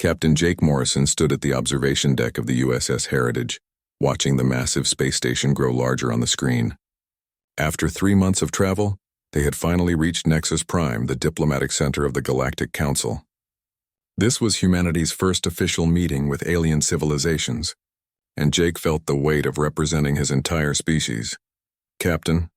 Captain Jake Morrison stood at the observation deck of the USS Heritage, watching the massive space station grow larger on the screen. After 3 months of travel, they had finally reached Nexus Prime, the diplomatic center of the Galactic Council. This was humanity's first official meeting with alien civilizations, and Jake felt the weight of representing his entire species. "Captain,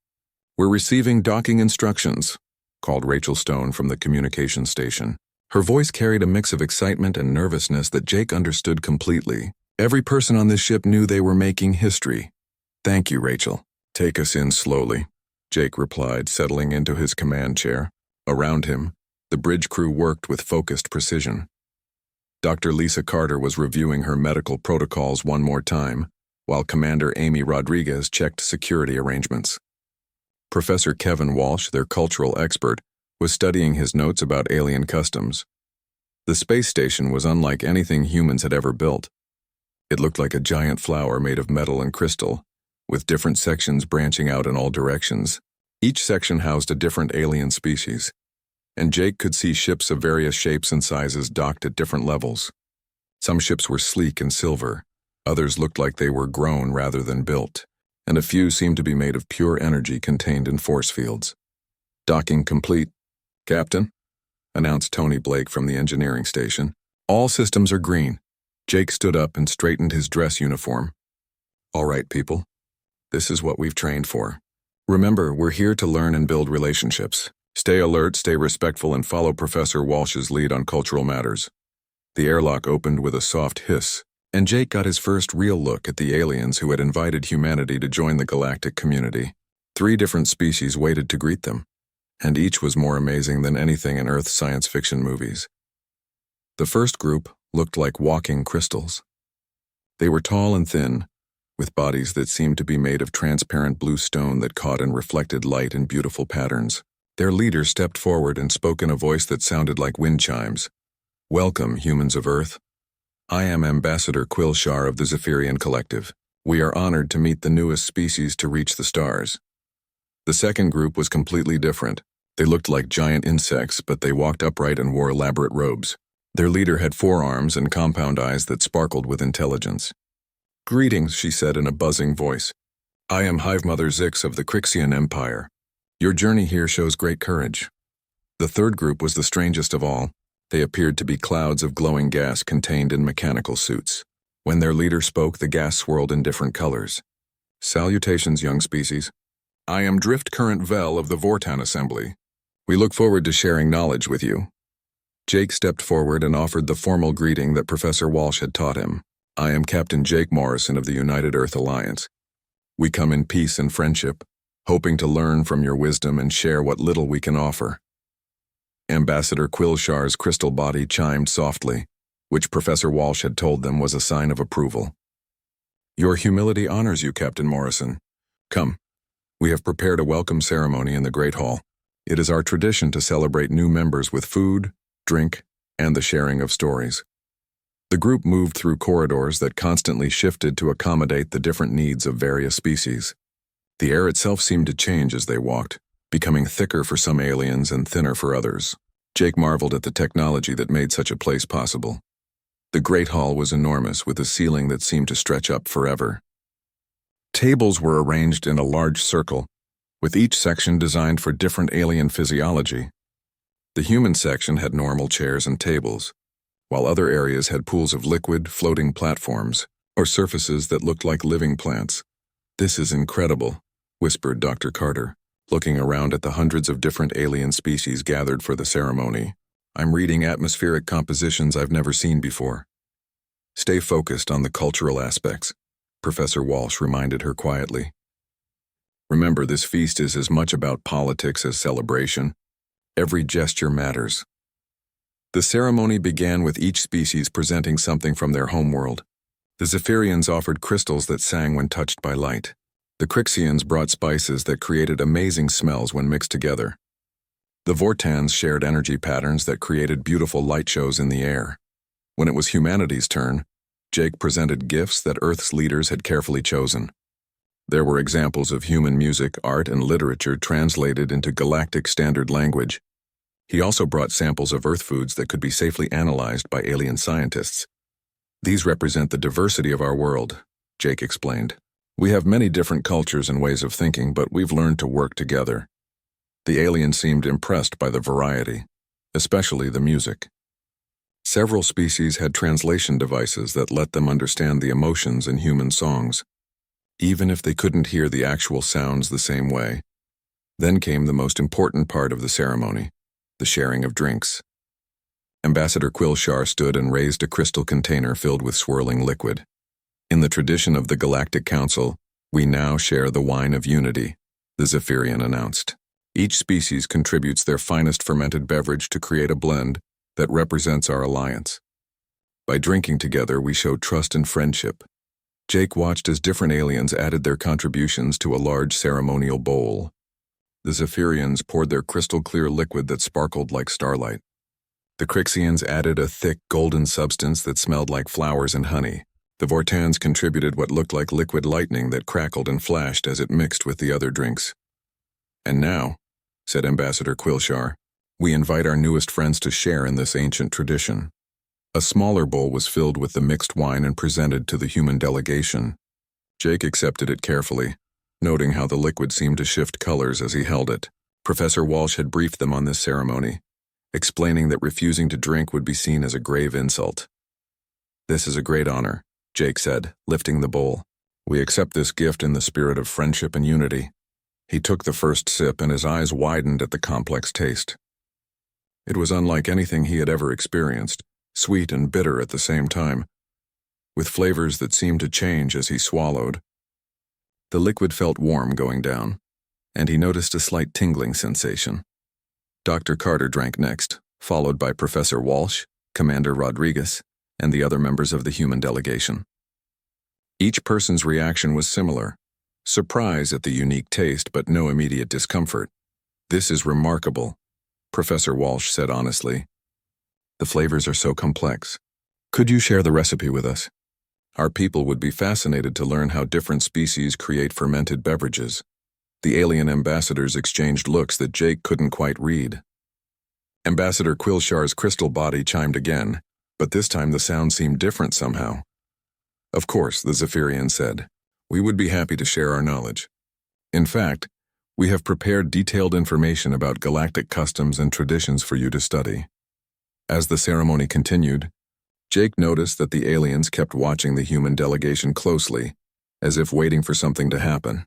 we're receiving docking instructions," called Rachel Stone from the communications station. Her voice carried a mix of excitement and nervousness that Jake understood completely. Every person on this ship knew they were making history. "Thank you, Rachel. Take us in slowly," Jake replied, settling into his command chair. Around him, the bridge crew worked with focused precision. Dr. Lisa Carter was reviewing her medical protocols one more time, while Commander Amy Rodriguez checked security arrangements. Professor Kevin Walsh, their cultural expert, was studying his notes about alien customs. The space station was unlike anything humans had ever built. It looked like a giant flower made of metal and crystal, with different sections branching out in all directions. Each section housed a different alien species, and Jake could see ships of various shapes and sizes docked at different levels. Some ships were sleek and silver, others looked like they were grown rather than built, and a few seemed to be made of pure energy contained in force fields. "Docking complete, Captain," announced Tony Blake from the engineering station. "All systems are green." Jake stood up and straightened his dress uniform. "All right, people. This is what we've trained for. Remember, we're here to learn and build relationships. Stay alert, stay respectful, and follow Professor Walsh's lead on cultural matters." The airlock opened with a soft hiss, and Jake got his first real look at the aliens who had invited humanity to join the galactic community. 3 different species waited to greet them, and each was more amazing than anything in Earth's science fiction movies. The first group looked like walking crystals. They were tall and thin, with bodies that seemed to be made of transparent blue stone that caught and reflected light in beautiful patterns. Their leader stepped forward and spoke in a voice that sounded like wind chimes. "Welcome, humans of Earth. I am Ambassador Quilshar of the Zephyrian Collective. We are honored to meet the newest species to reach the stars." The second group was completely different. They looked like giant insects, but they walked upright and wore elaborate robes. Their leader had 4 arms and compound eyes that sparkled with intelligence. "Greetings," she said in a buzzing voice. "I am Hive Mother Zix of the Crixian Empire. Your journey here shows great courage." The third group was the strangest of all. They appeared to be clouds of glowing gas contained in mechanical suits. When their leader spoke, the gas swirled in different colors. "Salutations, young species. I am Drift Current Vel of the Vortan Assembly. We look forward to sharing knowledge with you." Jake stepped forward and offered the formal greeting that Professor Walsh had taught him. "I am Captain Jake Morrison of the United Earth Alliance. We come in peace and friendship, hoping to learn from your wisdom and share what little we can offer." Ambassador Quilshar's crystal body chimed softly, which Professor Walsh had told them was a sign of approval. "Your humility honors you, Captain Morrison. Come, we have prepared a welcome ceremony in the Great Hall. It is our tradition to celebrate new members with food, drink, and the sharing of stories." The group moved through corridors that constantly shifted to accommodate the different needs of various species. The air itself seemed to change as they walked, becoming thicker for some aliens and thinner for others. Jake marveled at the technology that made such a place possible. The Great Hall was enormous, with a ceiling that seemed to stretch up forever. Tables were arranged in a large circle, with each section designed for different alien physiology. The human section had normal chairs and tables, while other areas had pools of liquid, floating platforms, or surfaces that looked like living plants. "This is incredible," whispered Dr. Carter, looking around at the hundreds of different alien species gathered for the ceremony. "I'm reading atmospheric compositions I've never seen before." "Stay focused on the cultural aspects," Professor Walsh reminded her quietly. "Remember, this feast is as much about politics as celebration. Every gesture matters." The ceremony began with each species presenting something from their homeworld. The Zephyrians offered crystals that sang when touched by light. The Crixians brought spices that created amazing smells when mixed together. The Vortans shared energy patterns that created beautiful light shows in the air. When it was humanity's turn, Jake presented gifts that Earth's leaders had carefully chosen. There were examples of human music, art, and literature translated into galactic standard language. He also brought samples of Earth foods that could be safely analyzed by alien scientists. These represent the diversity of our world, Jake explained. We have many different cultures and ways of thinking, but we've learned to work together. The aliens seemed impressed by the variety, especially the music. Several species had translation devices that let them understand the emotions in human songs, even if they couldn't hear the actual sounds the same way. Then came the most important part of the ceremony, the sharing of drinks. Ambassador Quillshar stood and raised a crystal container filled with swirling liquid. In the tradition of the Galactic Council, we now share the wine of unity, the Zephyrian announced. Each species contributes their finest fermented beverage to create a blend that represents our alliance. By drinking together, we show trust and friendship. Jake watched as different aliens added their contributions to a large ceremonial bowl. The Zephyrians poured their crystal-clear liquid that sparkled like starlight. The Crixians added a thick, golden substance that smelled like flowers and honey. The Vortans contributed what looked like liquid lightning that crackled and flashed as it mixed with the other drinks. And now, said Ambassador Quillshar, we invite our newest friends to share in this ancient tradition. A smaller bowl was filled with the mixed wine and presented to the human delegation. Jake accepted it carefully, noting how the liquid seemed to shift colors as he held it. Professor Walsh had briefed them on this ceremony, explaining that refusing to drink would be seen as a grave insult. This is a great honor, Jake said, lifting the bowl. We accept this gift in the spirit of friendship and unity. He took the first sip and his eyes widened at the complex taste. It was unlike anything he had ever experienced, sweet and bitter at the same time, with flavors that seemed to change as he swallowed. The liquid felt warm going down, and he noticed a slight tingling sensation. Dr. Carter drank next, followed by Professor Walsh, Commander Rodriguez, and the other members of the human delegation. Each person's reaction was similar, surprise at the unique taste but no immediate discomfort. This is remarkable, Professor Walsh said honestly. The flavors are so complex. Could you share the recipe with us? Our people would be fascinated to learn how different species create fermented beverages. The alien ambassadors exchanged looks that Jake couldn't quite read. Ambassador Quillshar's crystal body chimed again, but this time the sound seemed different somehow. Of course, the Zephyrian said, we would be happy to share our knowledge. In fact, we have prepared detailed information about galactic customs and traditions for you to study. As the ceremony continued, Jake noticed that the aliens kept watching the human delegation closely, as if waiting for something to happen.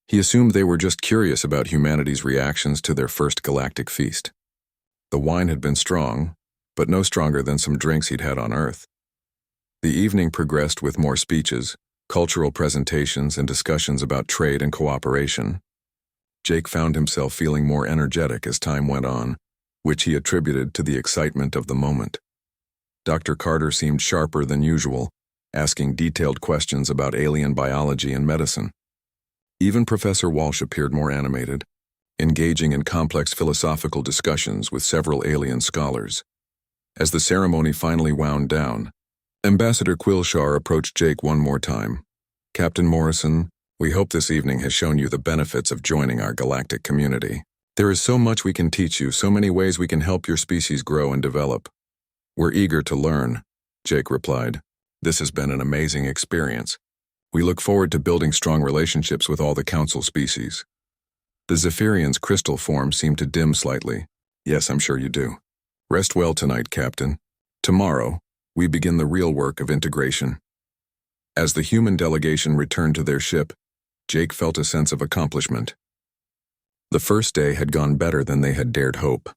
He assumed they were just curious about humanity's reactions to their first galactic feast. The wine had been strong, but no stronger than some drinks he'd had on Earth. The evening progressed with more speeches, cultural presentations, and discussions about trade and cooperation. Jake found himself feeling more energetic as time went on, which he attributed to the excitement of the moment. Dr. Carter seemed sharper than usual, asking detailed questions about alien biology and medicine. Even Professor Walsh appeared more animated, engaging in complex philosophical discussions with several alien scholars. As the ceremony finally wound down, Ambassador Quillshar approached Jake one more time. Captain Morrison, we hope this evening has shown you the benefits of joining our galactic community. There is so much we can teach you, so many ways we can help your species grow and develop. We're eager to learn, Jake replied. This has been an amazing experience. We look forward to building strong relationships with all the Council species. The Zephyrian's crystal form seemed to dim slightly. Yes, I'm sure you do. Rest well tonight, Captain. Tomorrow, we begin the real work of integration. As the human delegation returned to their ship, Jake felt a sense of accomplishment. The first day had gone better than they had dared hope.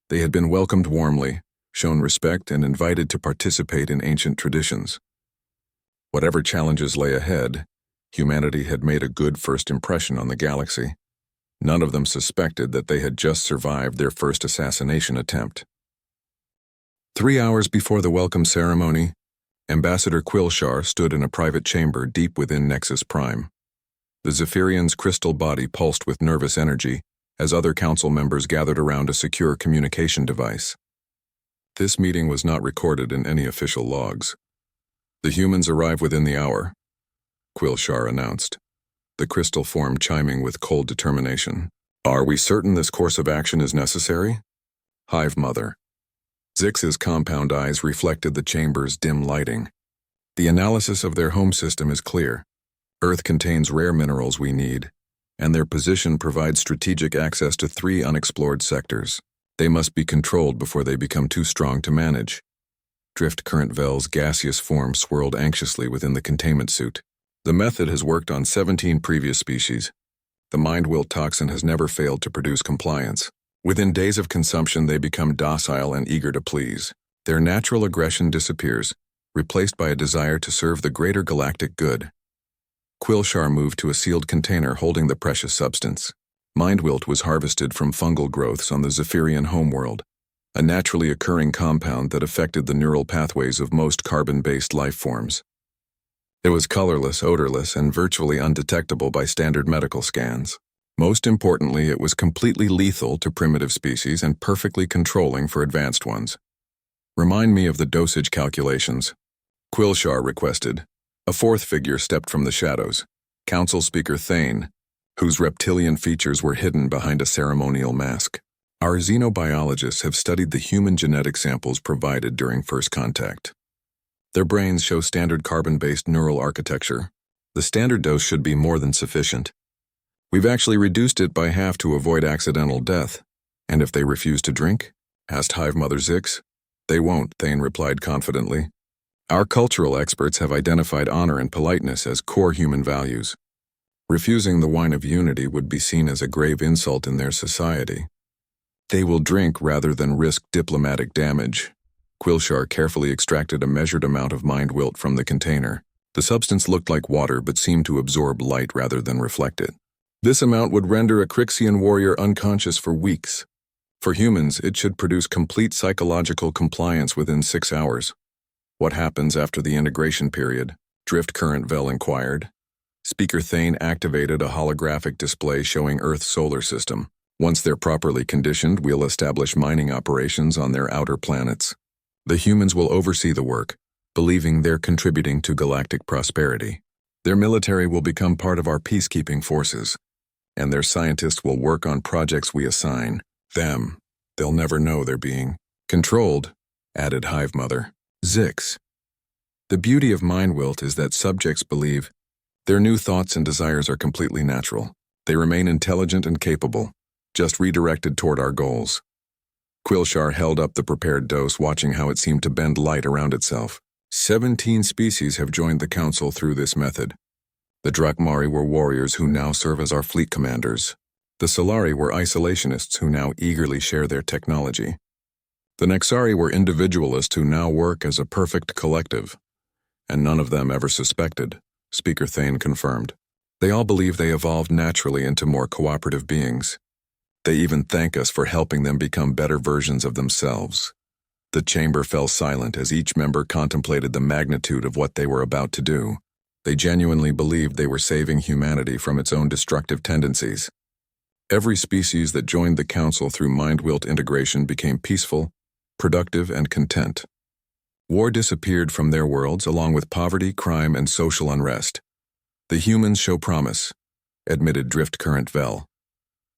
They had been welcomed warmly, shown respect, and invited to participate in ancient traditions. Whatever challenges lay ahead, humanity had made a good first impression on the galaxy. None of them suspected that they had just survived their first assassination attempt. 3 hours before the welcome ceremony, Ambassador Quillshar stood in a private chamber deep within Nexus Prime. The Zephyrian's crystal body pulsed with nervous energy as other council members gathered around a secure communication device. This meeting was not recorded in any official logs. The humans arrive within the hour, Quillshar announced, the crystal form chiming with cold determination. Are we certain this course of action is necessary? Hive Mother. Zix's compound eyes reflected the chamber's dim lighting. The analysis of their home system is clear. Earth contains rare minerals we need, and their position provides strategic access to 3 unexplored sectors. They must be controlled before they become too strong to manage. Drift Current Vel's gaseous form swirled anxiously within the containment suit. The method has worked on 17 previous species. The mind-wilt toxin has never failed to produce compliance. Within days of consumption, they become docile and eager to please. Their natural aggression disappears, replaced by a desire to serve the greater galactic good. Quillshar moved to a sealed container holding the precious substance. Mind-wilt was harvested from fungal growths on the Zephyrian homeworld, a naturally occurring compound that affected the neural pathways of most carbon-based life forms. It was colorless, odorless, and virtually undetectable by standard medical scans. Most importantly, it was completely lethal to primitive species and perfectly controlling for advanced ones. Remind me of the dosage calculations, Quillshar requested. A fourth figure stepped from the shadows, Council Speaker Thane, whose reptilian features were hidden behind a ceremonial mask. Our xenobiologists have studied the human genetic samples provided during first contact. Their brains show standard carbon-based neural architecture. The standard dose should be more than sufficient. We've actually reduced it by half to avoid accidental death. And if they refuse to drink? Asked Hive Mother Zix. They won't, Thane replied confidently. Our cultural experts have identified honor and politeness as core human values. Refusing the wine of unity would be seen as a grave insult in their society. They will drink rather than risk diplomatic damage. Quillshar carefully extracted a measured amount of mind-wilt from the container. The substance looked like water but seemed to absorb light rather than reflect it. This amount would render a Crixian warrior unconscious for weeks. For humans, it should produce complete psychological compliance within 6 hours. What happens after the integration period? Drift Current Vel inquired. Speaker Thane activated a holographic display showing Earth's solar system. Once they're properly conditioned, we'll establish mining operations on their outer planets. The humans will oversee the work, believing they're contributing to galactic prosperity. Their military will become part of our peacekeeping forces, and their scientists will work on projects we assign them. They'll never know they're being controlled, added Hive Mother Zix. The beauty of mind-wilt is that subjects believe their new thoughts and desires are completely natural. They remain intelligent and capable, just redirected toward our goals. Quillshar held up the prepared dose, watching how it seemed to bend light around itself. 17 species have joined the Council through this method. The Drakmari were warriors who now serve as our fleet commanders. The Solari were isolationists who now eagerly share their technology. The Nexari were individualists who now work as a perfect collective. And none of them ever suspected, Speaker Thane confirmed. They all believe they evolved naturally into more cooperative beings. They even thank us for helping them become better versions of themselves. The chamber fell silent as each member contemplated the magnitude of what they were about to do. They genuinely believed they were saving humanity from its own destructive tendencies. Every species that joined the Council through mind-wilt integration became peaceful, productive, and content. War disappeared from their worlds along with poverty, crime, and social unrest. The humans show promise, admitted Drift Current Vel.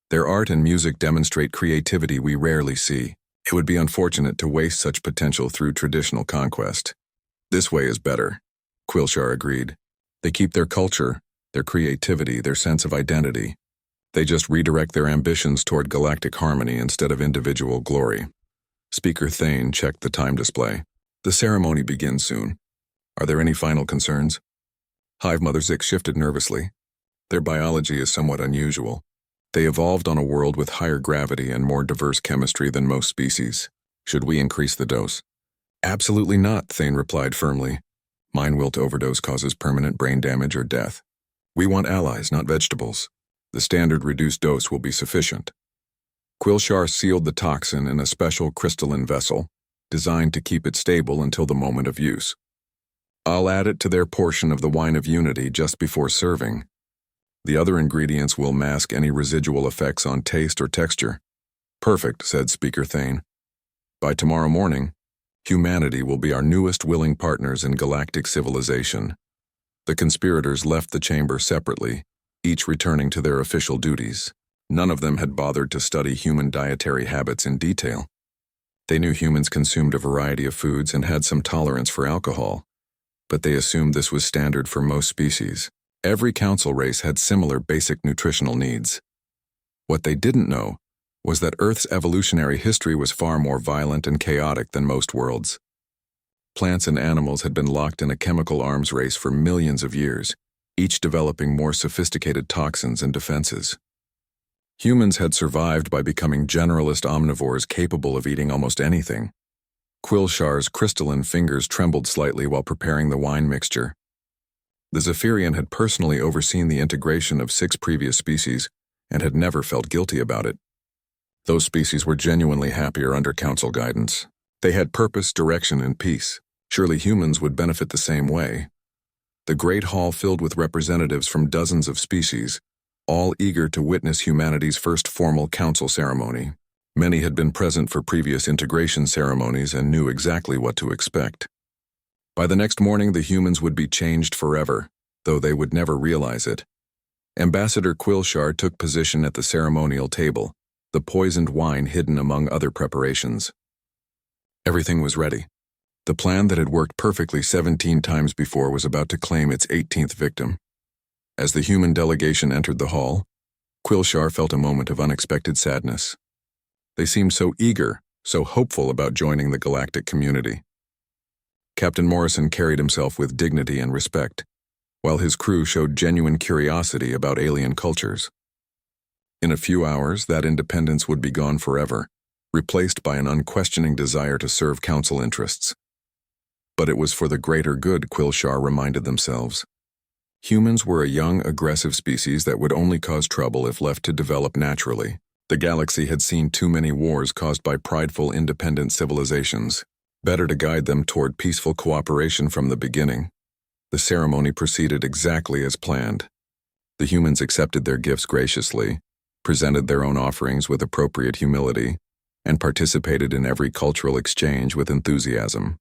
Their art and music demonstrate creativity we rarely see. It would be unfortunate to waste such potential through traditional conquest. This way is better, Quillshar agreed. They keep their culture, their creativity, their sense of identity. They just redirect their ambitions toward galactic harmony instead of individual glory. Speaker Thane checked the time display. The ceremony begins soon. Are there any final concerns? Hive Mother Zix shifted nervously. Their biology is somewhat unusual. They evolved on a world with higher gravity and more diverse chemistry than most species. Should we increase the dose? Absolutely not, Thane replied firmly. Mind-wilt overdose causes permanent brain damage or death. We want allies, not vegetables. The standard reduced dose will be sufficient. Quillshar sealed the toxin in a special crystalline vessel, designed to keep it stable until the moment of use. I'll add it to their portion of the wine of unity just before serving. The other ingredients will mask any residual effects on taste or texture. Perfect, said Speaker Thane. By tomorrow morning, humanity will be our newest willing partners in galactic civilization. The conspirators left the chamber separately, each returning to their official duties. None of them had bothered to study human dietary habits in detail. They knew humans consumed a variety of foods and had some tolerance for alcohol, but they assumed this was standard for most species. Every council race had similar basic nutritional needs. What they didn't know was that Earth's evolutionary history was far more violent and chaotic than most worlds. Plants and animals had been locked in a chemical arms race for millions of years, each developing more sophisticated toxins and defenses. Humans had survived by becoming generalist omnivores capable of eating almost anything. Quillshar's crystalline fingers trembled slightly while preparing the wine mixture. The Zephyrian had personally overseen the integration of 6 previous species and had never felt guilty about it. Those species were genuinely happier under council guidance. They had purpose, direction, and peace. Surely humans would benefit the same way. The great hall filled with representatives from dozens of species, all eager to witness humanity's first formal council ceremony. Many had been present for previous integration ceremonies and knew exactly what to expect. By the next morning, the humans would be changed forever, though they would never realize it. Ambassador Quillshar took position at the ceremonial table, the poisoned wine hidden among other preparations. Everything was ready. The plan that had worked perfectly 17 times before was about to claim its 18th victim. As the human delegation entered the hall, Quillshar felt a moment of unexpected sadness. They seemed so eager, so hopeful about joining the galactic community. Captain Morrison carried himself with dignity and respect, while his crew showed genuine curiosity about alien cultures. In a few hours, that independence would be gone forever, replaced by an unquestioning desire to serve council interests. But it was for the greater good, Quillshar reminded themselves. Humans were a young, aggressive species that would only cause trouble if left to develop naturally. The galaxy had seen too many wars caused by prideful, independent civilizations. Better to guide them toward peaceful cooperation from the beginning. The ceremony proceeded exactly as planned. The humans accepted their gifts graciously, presented their own offerings with appropriate humility, and participated in every cultural exchange with enthusiasm.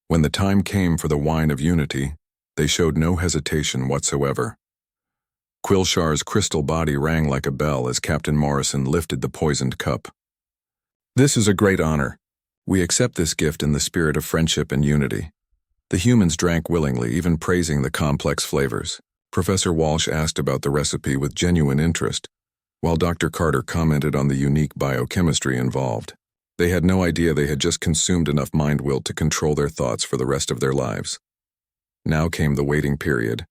When the time came for the wine of unity, they showed no hesitation whatsoever. Quillshar's crystal body rang like a bell as Captain Morrison lifted the poisoned cup. "This is a great honor. We accept this gift in the spirit of friendship and unity." The humans drank willingly, even praising the complex flavors. Professor Walsh asked about the recipe with genuine interest, while Dr. Carter commented on the unique biochemistry involved. They had no idea they had just consumed enough mind-wilt to control their thoughts for the rest of their lives. Now came the waiting period.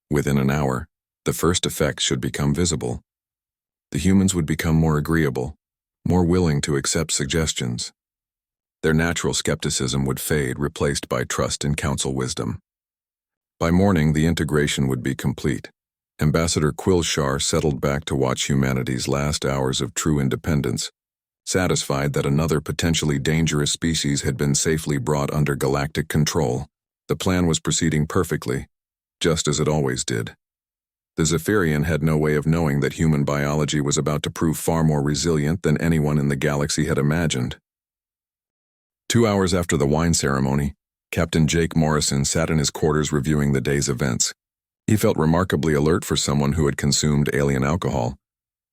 Within an hour, the first effects should become visible. The humans would become more agreeable, more willing to accept suggestions. Their natural skepticism would fade, replaced by trust in council wisdom. By morning, the integration would be complete. Ambassador Quillshar settled back to watch humanity's last hours of true independence, satisfied that another potentially dangerous species had been safely brought under galactic control. The plan was proceeding perfectly, just as it always did. The Zephyrian had no way of knowing that human biology was about to prove far more resilient than anyone in the galaxy had imagined. 2 hours after the wine ceremony, Captain Jake Morrison sat in his quarters reviewing the day's events. He felt remarkably alert for someone who had consumed alien alcohol,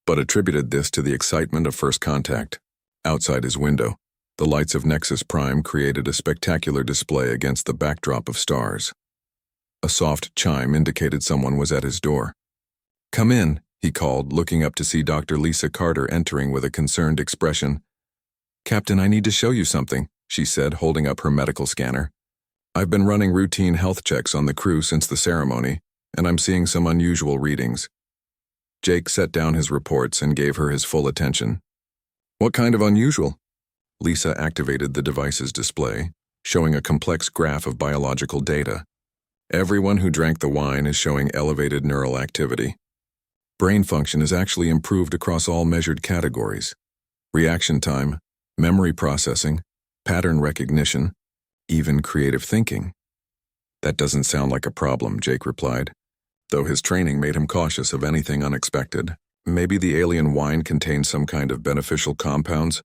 but attributed this to the excitement of first contact. Outside his window, the lights of Nexus Prime created a spectacular display against the backdrop of stars. A soft chime indicated someone was at his door. "Come in," he called, looking up to see Dr. Lisa Carter entering with a concerned expression. "Captain, I need to show you something," she said, holding up her medical scanner. "I've been running routine health checks on the crew since the ceremony, and I'm seeing some unusual readings." Jake set down his reports and gave her his full attention. "What kind of unusual?" Lisa activated the device's display, showing a complex graph of biological data. "Everyone who drank the wine is showing elevated neural activity. Brain function is actually improved across all measured categories. Reaction time, memory processing, pattern recognition, even creative thinking." "That doesn't sound like a problem," Jake replied, though his training made him cautious of anything unexpected. "Maybe the alien wine contains some kind of beneficial compounds?"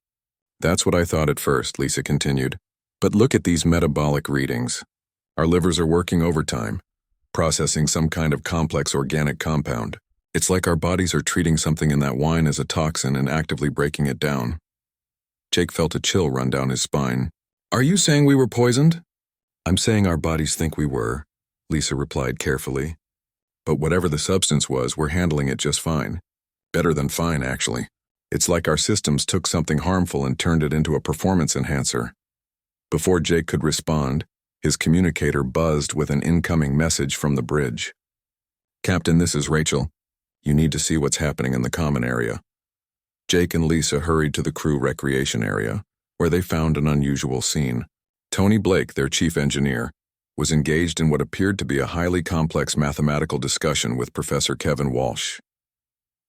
"That's what I thought at first," Lisa continued. "But look at these metabolic readings. Our livers are working overtime, processing some kind of complex organic compound. It's like our bodies are treating something in that wine as a toxin and actively breaking it down." Jake felt a chill run down his spine. Are you saying we were poisoned? I'm saying our bodies think we were, Lisa replied carefully. But whatever the substance was, we're handling it just fine. Better than fine, actually. It's like our systems took something harmful and turned it into a performance enhancer. Before Jake could respond, his communicator buzzed with an incoming message from the bridge. Captain, this is Rachel. You need to see what's happening in the common area. Jake and Lisa hurried to the crew recreation area, where they found an unusual scene. Tony Blake, their chief engineer, was engaged in what appeared to be a highly complex mathematical discussion with Professor Kevin Walsh.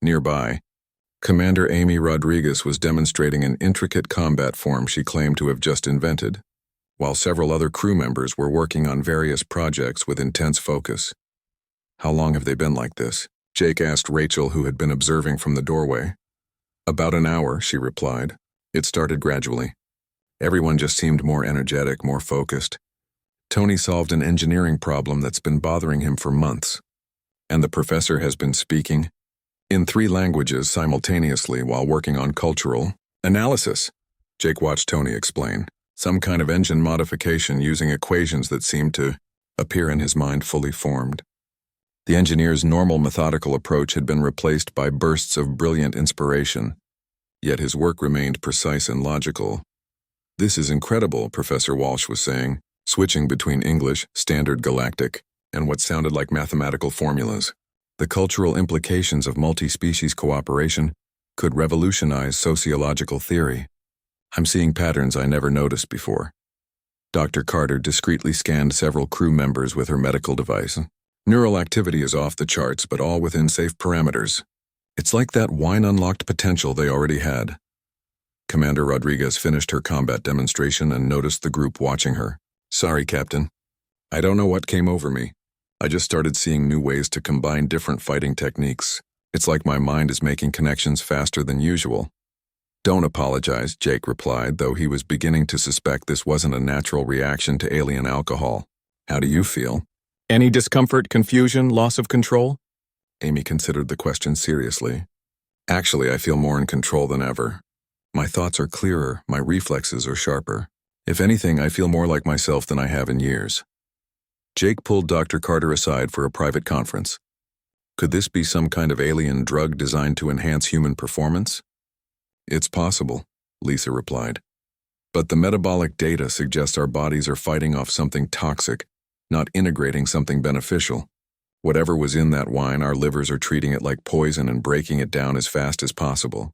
Nearby, Commander Amy Rodriguez was demonstrating an intricate combat form she claimed to have just invented, while several other crew members were working on various projects with intense focus. How long have they been like this? Jake asked Rachel, who had been observing from the doorway. About an hour, she replied. It started gradually. Everyone just seemed more energetic, more focused. Tony solved an engineering problem that's been bothering him for months. And the professor has been speaking in 3 languages simultaneously while working on cultural analysis. Jake watched Tony explain. Some kind of engine modification using equations that seemed to appear in his mind fully formed. The engineer's normal methodical approach had been replaced by bursts of brilliant inspiration, yet his work remained precise and logical. This is incredible, Professor Walsh was saying, switching between English, standard galactic, and what sounded like mathematical formulas. The cultural implications of multi-species cooperation could revolutionize sociological theory. I'm seeing patterns I never noticed before. Dr. Carter discreetly scanned several crew members with her medical device. Neural activity is off the charts, but all within safe parameters. It's like that wine unlocked potential they already had. Commander Rodriguez finished her combat demonstration and noticed the group watching her. Sorry, Captain. I don't know what came over me. I just started seeing new ways to combine different fighting techniques. It's like my mind is making connections faster than usual. Don't apologize, Jake replied, though he was beginning to suspect this wasn't a natural reaction to alien alcohol. How do you feel? Any discomfort, confusion, loss of control? Amy considered the question seriously. Actually, I feel more in control than ever. My thoughts are clearer, my reflexes are sharper. If anything, I feel more like myself than I have in years. Jake pulled Dr. Carter aside for a private conference. Could this be some kind of alien drug designed to enhance human performance? It's possible, Lisa replied. But the metabolic data suggests our bodies are fighting off something toxic, not integrating something beneficial. Whatever was in that wine, our livers are treating it like poison and breaking it down as fast as possible.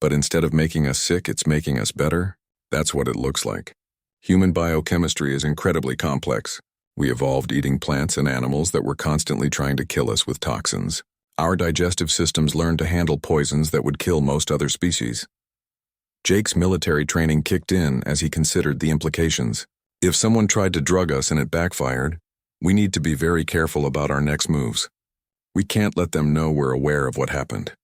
But instead of making us sick, it's making us better. That's what it looks like. Human biochemistry is incredibly complex. We evolved eating plants and animals that were constantly trying to kill us with toxins. Our digestive systems learned to handle poisons that would kill most other species. Jake's military training kicked in as he considered the implications. If someone tried to drug us and it backfired, we need to be very careful about our next moves. We can't let them know we're aware of what happened.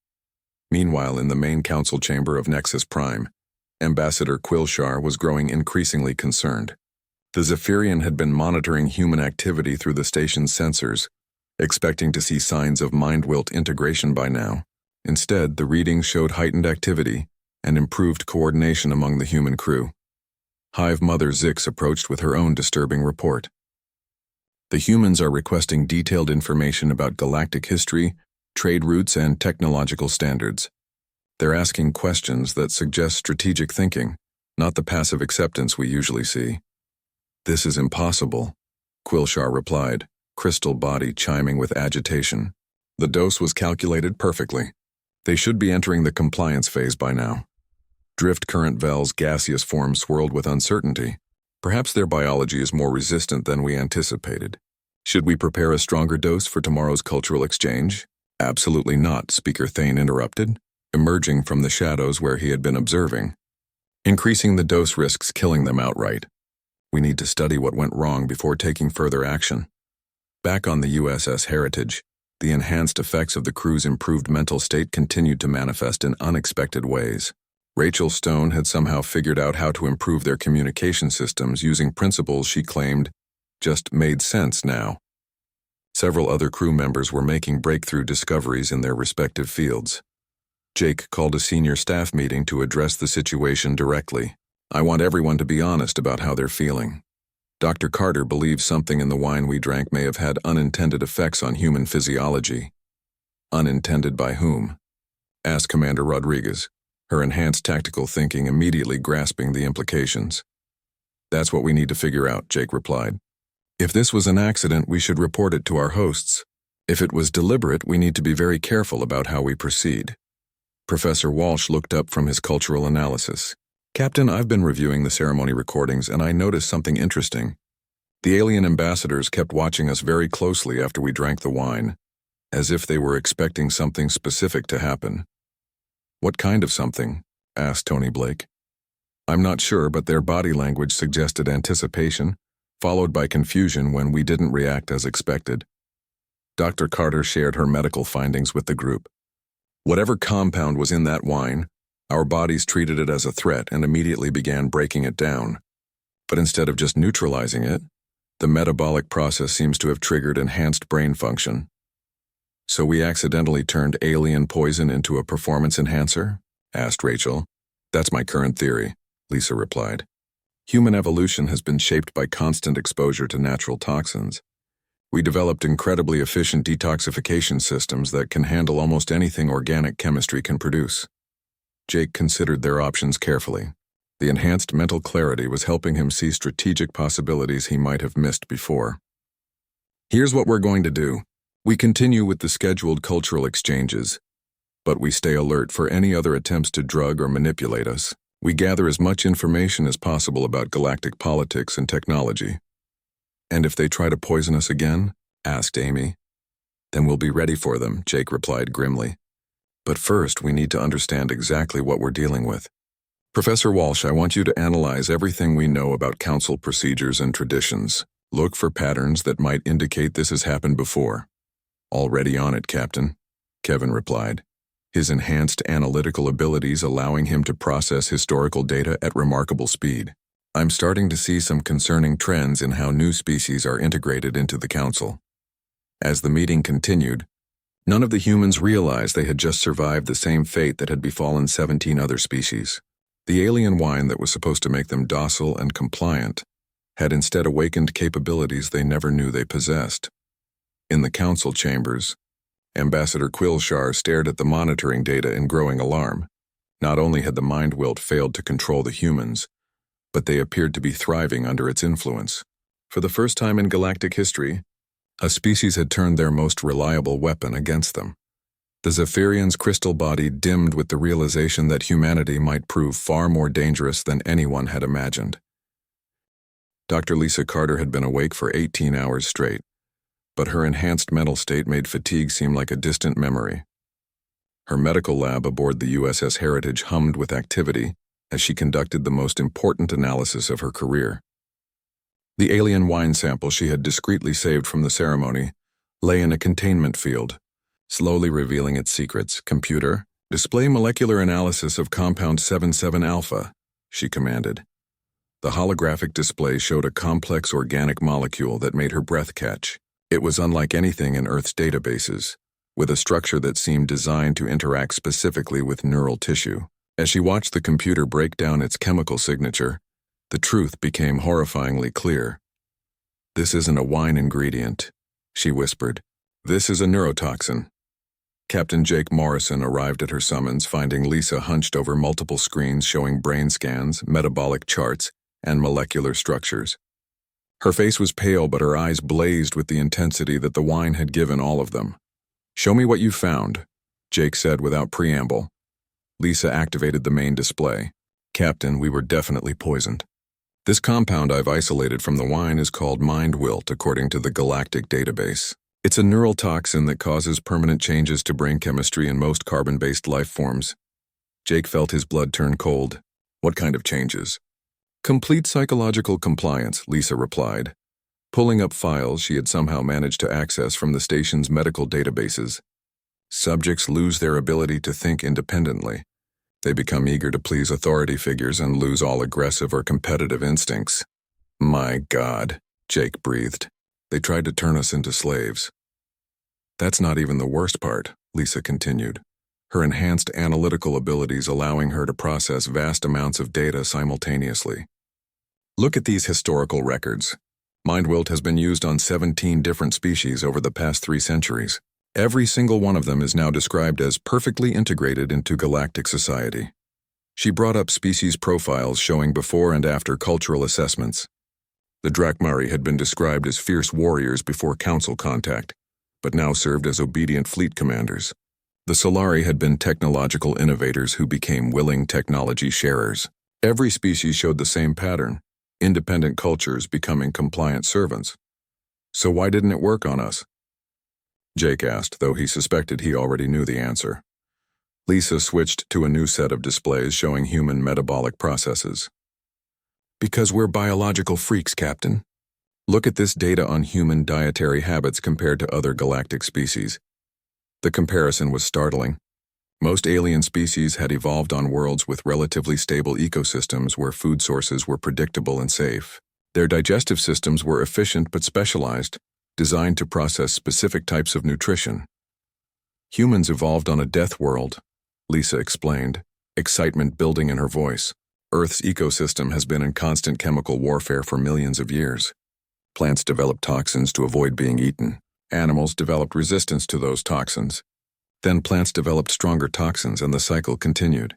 Meanwhile, in the main council chamber of Nexus Prime, Ambassador Quilshar was growing increasingly concerned. The Zephyrian had been monitoring human activity through the station's sensors, expecting to see signs of mind-wilt integration by now. Instead, the readings showed heightened activity and improved coordination among the human crew. Hive Mother Zix approached with her own disturbing report. The humans are requesting detailed information about galactic history, trade routes, and technological standards. They're asking questions that suggest strategic thinking, not the passive acceptance we usually see. This is impossible, Quilshar replied, crystal body chiming with agitation. The dose was calculated perfectly. They should be entering the compliance phase by now. Drift current Vel's gaseous form swirled with uncertainty. Perhaps their biology is more resistant than we anticipated. Should we prepare a stronger dose for tomorrow's cultural exchange? Absolutely not, Speaker Thane interrupted, emerging from the shadows where he had been observing. Increasing the dose risks killing them outright. We need to study what went wrong before taking further action. Back on the USS Heritage, the enhanced effects of the crew's improved mental state continued to manifest in unexpected ways. Rachel Stone had somehow figured out how to improve their communication systems using principles she claimed just made sense now. Several other crew members were making breakthrough discoveries in their respective fields. Jake called a senior staff meeting to address the situation directly. I want everyone to be honest about how they're feeling. Dr. Carter believes something in the wine we drank may have had unintended effects on human physiology. Unintended by whom? Asked Commander Rodriguez, her enhanced tactical thinking immediately grasping the implications. That's what we need to figure out, Jake replied. If this was an accident, we should report it to our hosts. If it was deliberate, we need to be very careful about how we proceed. Professor Walsh looked up from his cultural analysis. Captain, I've been reviewing the ceremony recordings and I noticed something interesting. The alien ambassadors kept watching us very closely after we drank the wine, as if they were expecting something specific to happen. What kind of something? Asked Tony Blake. I'm not sure, but their body language suggested anticipation, followed by confusion when we didn't react as expected. Dr. Carter shared her medical findings with the group. Whatever compound was in that wine, our bodies treated it as a threat and immediately began breaking it down. But instead of just neutralizing it, the metabolic process seems to have triggered enhanced brain function. So we accidentally turned alien poison into a performance enhancer? Asked Rachel. That's my current theory, Lisa replied. Human evolution has been shaped by constant exposure to natural toxins. We developed incredibly efficient detoxification systems that can handle almost anything organic chemistry can produce. Jake considered their options carefully. The enhanced mental clarity was helping him see strategic possibilities he might have missed before. Here's what we're going to do. We continue with the scheduled cultural exchanges, but we stay alert for any other attempts to drug or manipulate us. We gather as much information as possible about galactic politics and technology. And if they try to poison us again? Asked Amy. Then we'll be ready for them, Jake replied grimly. But first, we need to understand exactly what we're dealing with. Professor Walsh, I want you to analyze everything we know about council procedures and traditions. Look for patterns that might indicate this has happened before. Already on it, Captain, Kevin replied, his enhanced analytical abilities allowing him to process historical data at remarkable speed. I'm starting to see some concerning trends in how new species are integrated into the council. As the meeting continued, none of the humans realized they had just survived the same fate that had befallen 17 other species. The alien wine that was supposed to make them docile and compliant had instead awakened capabilities they never knew they possessed. In the council chambers, Ambassador Quillshar stared at the monitoring data in growing alarm. Not only had the mind wilt failed to control the humans, but they appeared to be thriving under its influence. For the first time in galactic history, a species had turned their most reliable weapon against them. The Zephyrian's crystal body dimmed with the realization that humanity might prove far more dangerous than anyone had imagined. Dr. Lisa Carter had been awake for 18 hours straight, but her enhanced mental state made fatigue seem like a distant memory. Her medical lab aboard the USS Heritage hummed with activity as she conducted the most important analysis of her career. The alien wine sample she had discreetly saved from the ceremony lay in a containment field, slowly revealing its secrets. Computer, display molecular analysis of compound 77 alpha, she commanded. The holographic display showed a complex organic molecule that made her breath catch. It was unlike anything in Earth's databases, with a structure that seemed designed to interact specifically with neural tissue. As she watched the computer break down its chemical signature, the truth became horrifyingly clear. This isn't a wine ingredient, she whispered. This is a neurotoxin. Captain Jake Morrison arrived at her summons, finding Lisa hunched over multiple screens showing brain scans, metabolic charts, and molecular structures. Her face was pale, but her eyes blazed with the intensity that the wine had given all of them. Show me what you found, Jake said without preamble. Lisa activated the main display. Captain, we were definitely poisoned. This compound I've isolated from the wine is called mind wilt, according to the Galactic database. It's a neural toxin that causes permanent changes to brain chemistry in most carbon-based life forms. Jake felt his blood turn cold. What kind of changes? Complete psychological compliance, Lisa replied, pulling up files she had somehow managed to access from the station's medical databases. Subjects lose their ability to think independently. They become eager to please authority figures and lose all aggressive or competitive instincts. My God, Jake breathed. They tried to turn us into slaves. That's not even the worst part, Lisa continued. her enhanced analytical abilities allowing her to process vast amounts of data simultaneously. Look at these historical records. Mindwilt has been used on 17 different species over the past 3 centuries. Every single one of them is now described as perfectly integrated into galactic society. She brought up species profiles showing before and after cultural assessments. The Drakmari had been described as fierce warriors before council contact, but now served as obedient fleet commanders. The Solari had been technological innovators who became willing technology sharers. Every species showed the same pattern, independent cultures becoming compliant servants. So why didn't it work on us? Jake asked, though he suspected he already knew the answer. Lisa switched to a new set of displays showing human metabolic processes. Because we're biological freaks, Captain. Look at this data on human dietary habits compared to other galactic species. The comparison was startling. Most alien species had evolved on worlds with relatively stable ecosystems where food sources were predictable and safe. Their digestive systems were efficient but specialized, designed to process specific types of nutrition. Humans evolved on a death world, Lisa explained, excitement building in her voice. Earth's ecosystem has been in constant chemical warfare for millions of years. Plants developed toxins to avoid being eaten. Animals developed resistance to those toxins. Then plants developed stronger toxins and the cycle continued.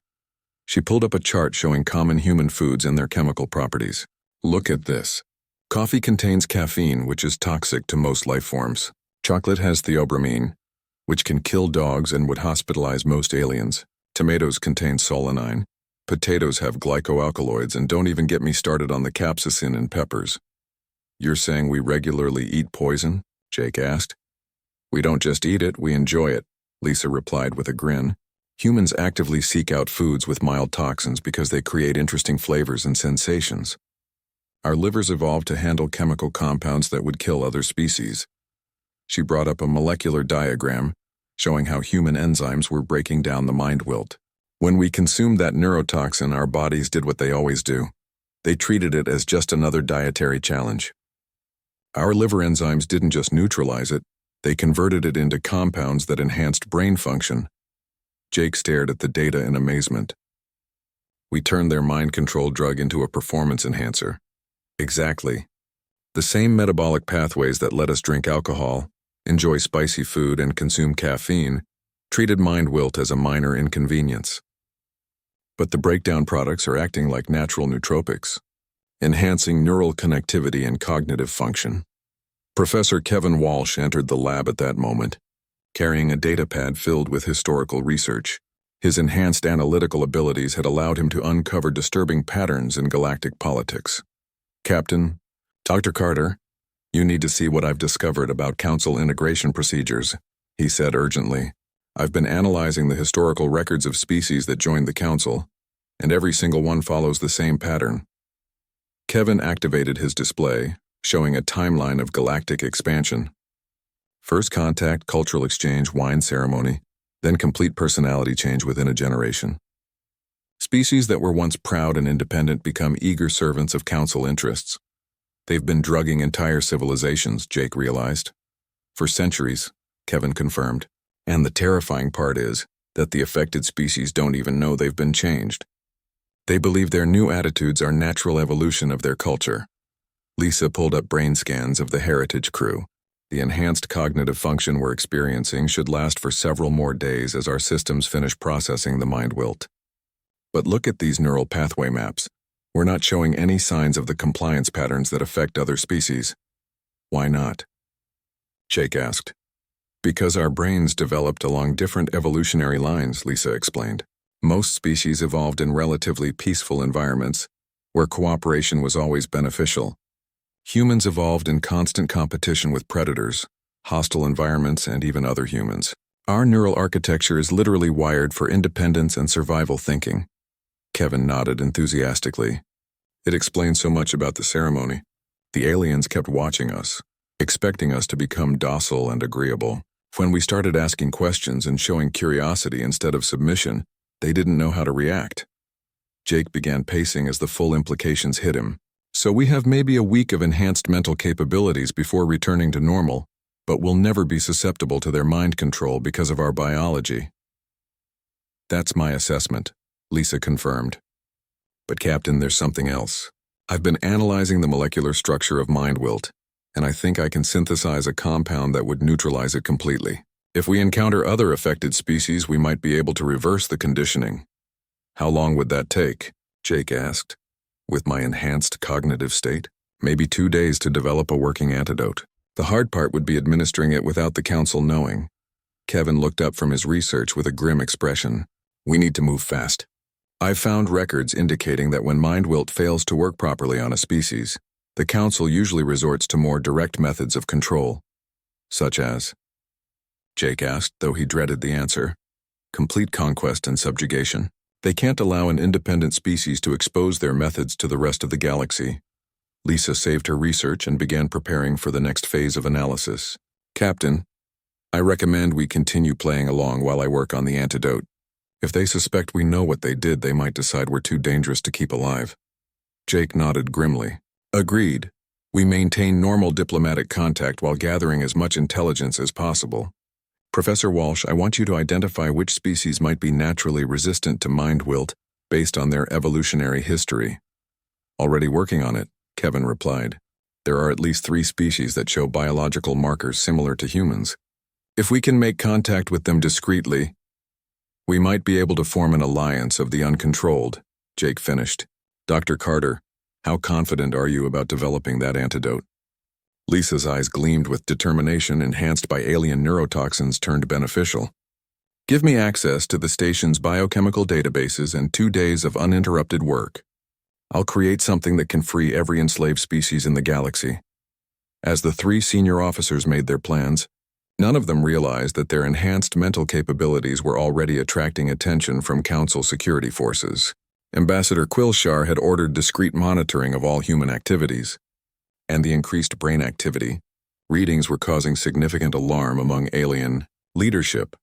She pulled up a chart showing common human foods and their chemical properties. Look at this. Coffee contains caffeine, which is toxic to most life forms. Chocolate has theobromine, which can kill dogs and would hospitalize most aliens. Tomatoes contain solanine. Potatoes have glycoalkaloids, and don't even get me started on the capsaicin in peppers. You're saying we regularly eat poison? Jake asked. We don't just eat it, we enjoy it, Lisa replied with a grin. Humans actively seek out foods with mild toxins because they create interesting flavors and sensations. Our livers evolved to handle chemical compounds that would kill other species. She brought up a molecular diagram showing how human enzymes were breaking down the mindwilt. When we consumed that neurotoxin, our bodies did what they always do. They treated it as just another dietary challenge. Our liver enzymes didn't just neutralize it, they converted it into compounds that enhanced brain function. Jake stared at the data in amazement. We turned their mind-controlled drug into a performance enhancer. Exactly. The same metabolic pathways that let us drink alcohol, enjoy spicy food, and consume caffeine treated mindwilt as a minor inconvenience. But the breakdown products are acting like natural nootropics, enhancing neural connectivity and cognitive function. Professor Kevin Walsh entered the lab at that moment, carrying a datapad filled with historical research. His enhanced analytical abilities had allowed him to uncover disturbing patterns in galactic politics. Captain, Dr. Carter, you need to see what I've discovered about council integration procedures, he said urgently. I've been analyzing the historical records of species that joined the council, and every single one follows the same pattern. Kevin activated his display, showing a timeline of galactic expansion. First contact, cultural exchange, wine ceremony, then complete personality change within a generation. Species that were once proud and independent become eager servants of council interests. They've been drugging entire civilizations, Jake realized. For centuries, Kevin confirmed. And the terrifying part is that the affected species don't even know they've been changed. They believe their new attitudes are natural evolution of their culture. Lisa pulled up brain scans of the Heritage crew. The enhanced cognitive function we're experiencing should last for several more days as our systems finish processing the mindwilt. But look at these neural pathway maps. We're not showing any signs of the compliance patterns that affect other species. Why not? Jake asked. Because our brains developed along different evolutionary lines, Lisa explained. Most species evolved in relatively peaceful environments, where cooperation was always beneficial. Humans evolved in constant competition with predators, hostile environments, and even other humans. Our neural architecture is literally wired for independence and survival thinking. Kevin nodded enthusiastically. It explains so much about the ceremony. The aliens kept watching us, expecting us to become docile and agreeable. When we started asking questions and showing curiosity instead of submission, they didn't know how to react. Jake began pacing as the full implications hit him. So we have maybe a week of enhanced mental capabilities before returning to normal, but we'll never be susceptible to their mind control because of our biology. That's my assessment, Lisa confirmed. But Captain, there's something else. I've been analyzing the molecular structure of mind wilt, and I think I can synthesize a compound that would neutralize it completely. If we encounter other affected species, we might be able to reverse the conditioning. How long would that take? Jake asked. With my enhanced cognitive state? Maybe 2 days to develop a working antidote. The hard part would be administering it without the council knowing. Kevin looked up from his research with a grim expression. We need to move fast. I've found records indicating that when mind wilt fails to work properly on a species, the council usually resorts to more direct methods of control. Such as? Jake asked, though he dreaded the answer. Complete conquest and subjugation. They can't allow an independent species to expose their methods to the rest of the galaxy. Lisa saved her research and began preparing for the next phase of analysis. Captain, I recommend we continue playing along while I work on the antidote. If they suspect we know what they did, they might decide we're too dangerous to keep alive. Jake nodded grimly. Agreed. We maintain normal diplomatic contact while gathering as much intelligence as possible. Professor Walsh, I want you to identify which species might be naturally resistant to mind wilt based on their evolutionary history. Already working on it, Kevin replied. There are at least 3 species that show biological markers similar to humans. If we can make contact with them discreetly, we might be able to form an alliance of the uncontrolled, Jake finished. Dr. Carter, how confident are you about developing that antidote? Lisa's eyes gleamed with determination enhanced by alien neurotoxins turned beneficial. Give me access to the station's biochemical databases and 2 days of uninterrupted work. I'll create something that can free every enslaved species in the galaxy. As the 3 senior officers made their plans, none of them realized that their enhanced mental capabilities were already attracting attention from Council security forces. Ambassador Quilshar had ordered discreet monitoring of all human activities, and the increased brain activity, readings were causing significant alarm among alien leadership.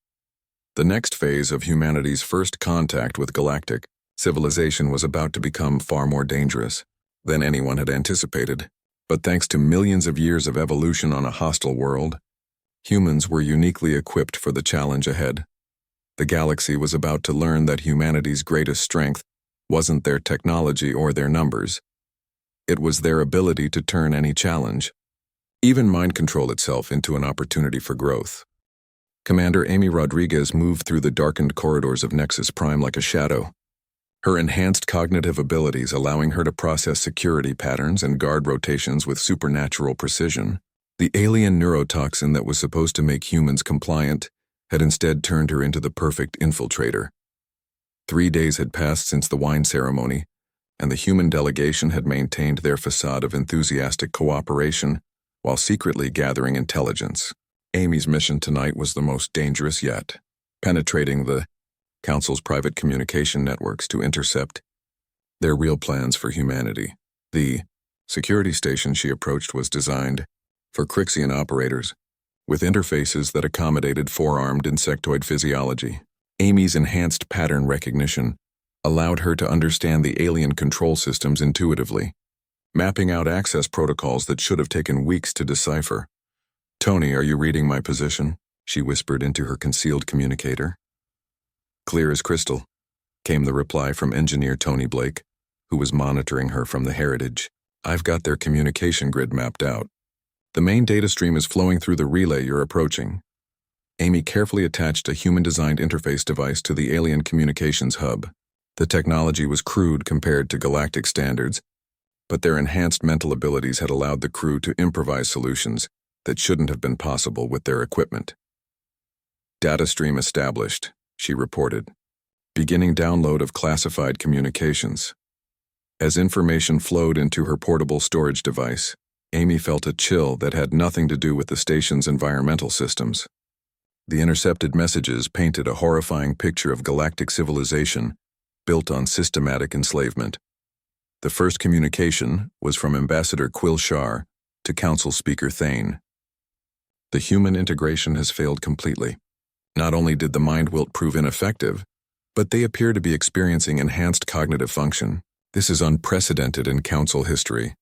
The next phase of humanity's first contact with galactic civilization was about to become far more dangerous than anyone had anticipated. But thanks to millions of years of evolution on a hostile world, humans were uniquely equipped for the challenge ahead. The galaxy was about to learn that humanity's greatest strength wasn't their technology or their numbers. It was their ability to turn any challenge, even mind control itself, into an opportunity for growth. Commander Amy Rodriguez moved through the darkened corridors of Nexus Prime like a shadow, her enhanced cognitive abilities allowing her to process security patterns and guard rotations with supernatural precision. The alien neurotoxin that was supposed to make humans compliant had instead turned her into the perfect infiltrator. 3 days had passed since the wine ceremony, and the human delegation had maintained their facade of enthusiastic cooperation while secretly gathering intelligence. Amy's mission tonight was the most dangerous yet, penetrating the Council's private communication networks to intercept their real plans for humanity. The security station she approached was designed for Crixian operators, with interfaces that accommodated four-armed insectoid physiology. Amy's enhanced pattern recognition allowed her to understand the alien control systems intuitively, mapping out access protocols that should have taken weeks to decipher. Tony, are you reading my position? She whispered into her concealed communicator. Clear as crystal, came the reply from engineer Tony Blake, who was monitoring her from the Heritage. I've got their communication grid mapped out. The main data stream is flowing through the relay you're approaching. Amy carefully attached a human-designed interface device to the alien communications hub. The technology was crude compared to galactic standards, but their enhanced mental abilities had allowed the crew to improvise solutions that shouldn't have been possible with their equipment. Data stream established, she reported. Beginning download of classified communications. As information flowed into her portable storage device, Amy felt a chill that had nothing to do with the station's environmental systems. The intercepted messages painted a horrifying picture of galactic civilization built on systematic enslavement. The first communication was from Ambassador Quilshar to Council Speaker Thane. The human integration has failed completely. Not only did the mind wilt prove ineffective, but they appear to be experiencing enhanced cognitive function. This is unprecedented in Council history.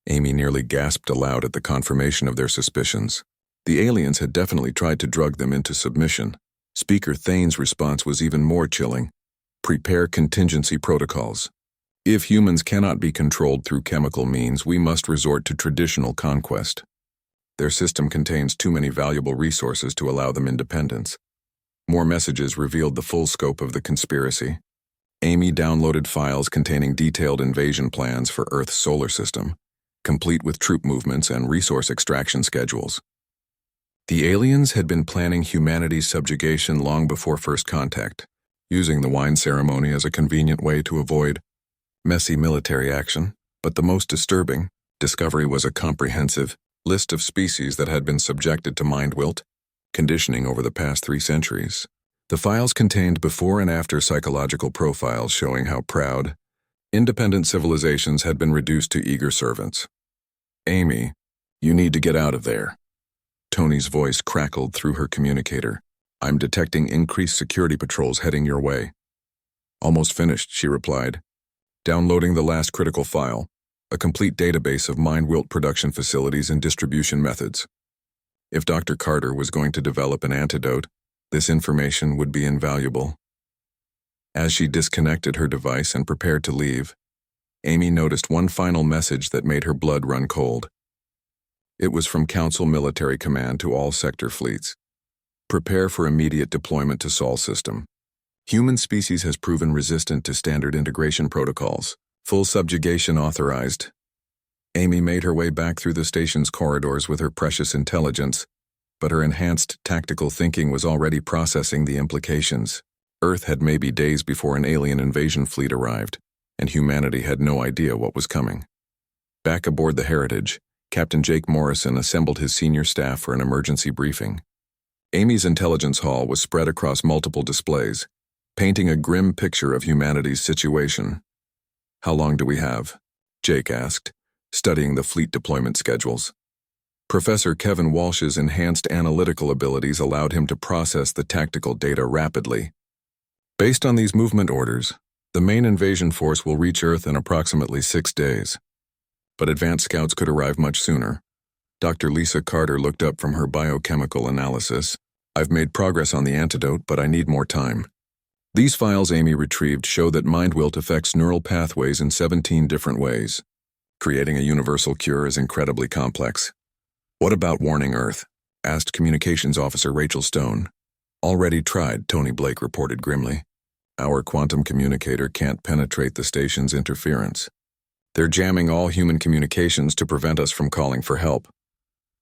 Amy nearly gasped aloud at the confirmation of their suspicions. The aliens had definitely tried to drug them into submission. Speaker Thane's response was even more chilling. Prepare contingency protocols. If humans cannot be controlled through chemical means, we must resort to traditional conquest. Their system contains too many valuable resources to allow them independence. More messages revealed the full scope of the conspiracy. Amy downloaded files containing detailed invasion plans for Earth's solar system, complete with troop movements and resource extraction schedules. The aliens had been planning humanity's subjugation long before first contact, using the wine ceremony as a convenient way to avoid messy military action. But the most disturbing discovery was a comprehensive list of species that had been subjected to mind-wilt conditioning over the past 3 centuries. The files contained before and after psychological profiles showing how proud, independent civilizations had been reduced to eager servants. Amy, you need to get out of there. Tony's voice crackled through her communicator. I'm detecting increased security patrols heading your way. Almost finished, she replied. Downloading the last critical file, a complete database of mind-wilt production facilities and distribution methods. If Dr. Carter was going to develop an antidote, this information would be invaluable. As she disconnected her device and prepared to leave, Amy noticed one final message that made her blood run cold. It was from Council Military Command to all sector fleets. Prepare for immediate deployment to Sol system. Human species has proven resistant to standard integration protocols. Full subjugation authorized. Amy made her way back through the station's corridors with her precious intelligence, but her enhanced tactical thinking was already processing the implications. Earth had maybe days before an alien invasion fleet arrived, and humanity had no idea what was coming. Back aboard the Heritage, Captain Jake Morrison assembled his senior staff for an emergency briefing. Amy's intelligence hall was spread across multiple displays, painting a grim picture of humanity's situation. How long do we have? Jake asked, studying the fleet deployment schedules. Professor Kevin Walsh's enhanced analytical abilities allowed him to process the tactical data rapidly. Based on these movement orders, the main invasion force will reach Earth in approximately 6 days. But advanced scouts could arrive much sooner. Dr. Lisa Carter looked up from her biochemical analysis. I've made progress on the antidote, but I need more time. These files Amy retrieved show that mind-wilt affects neural pathways in 17 different ways. Creating a universal cure is incredibly complex. What about warning Earth? Asked Communications Officer Rachel Stone. Already tried, Tony Blake reported grimly. Our quantum communicator can't penetrate the station's interference. They're jamming all human communications to prevent us from calling for help.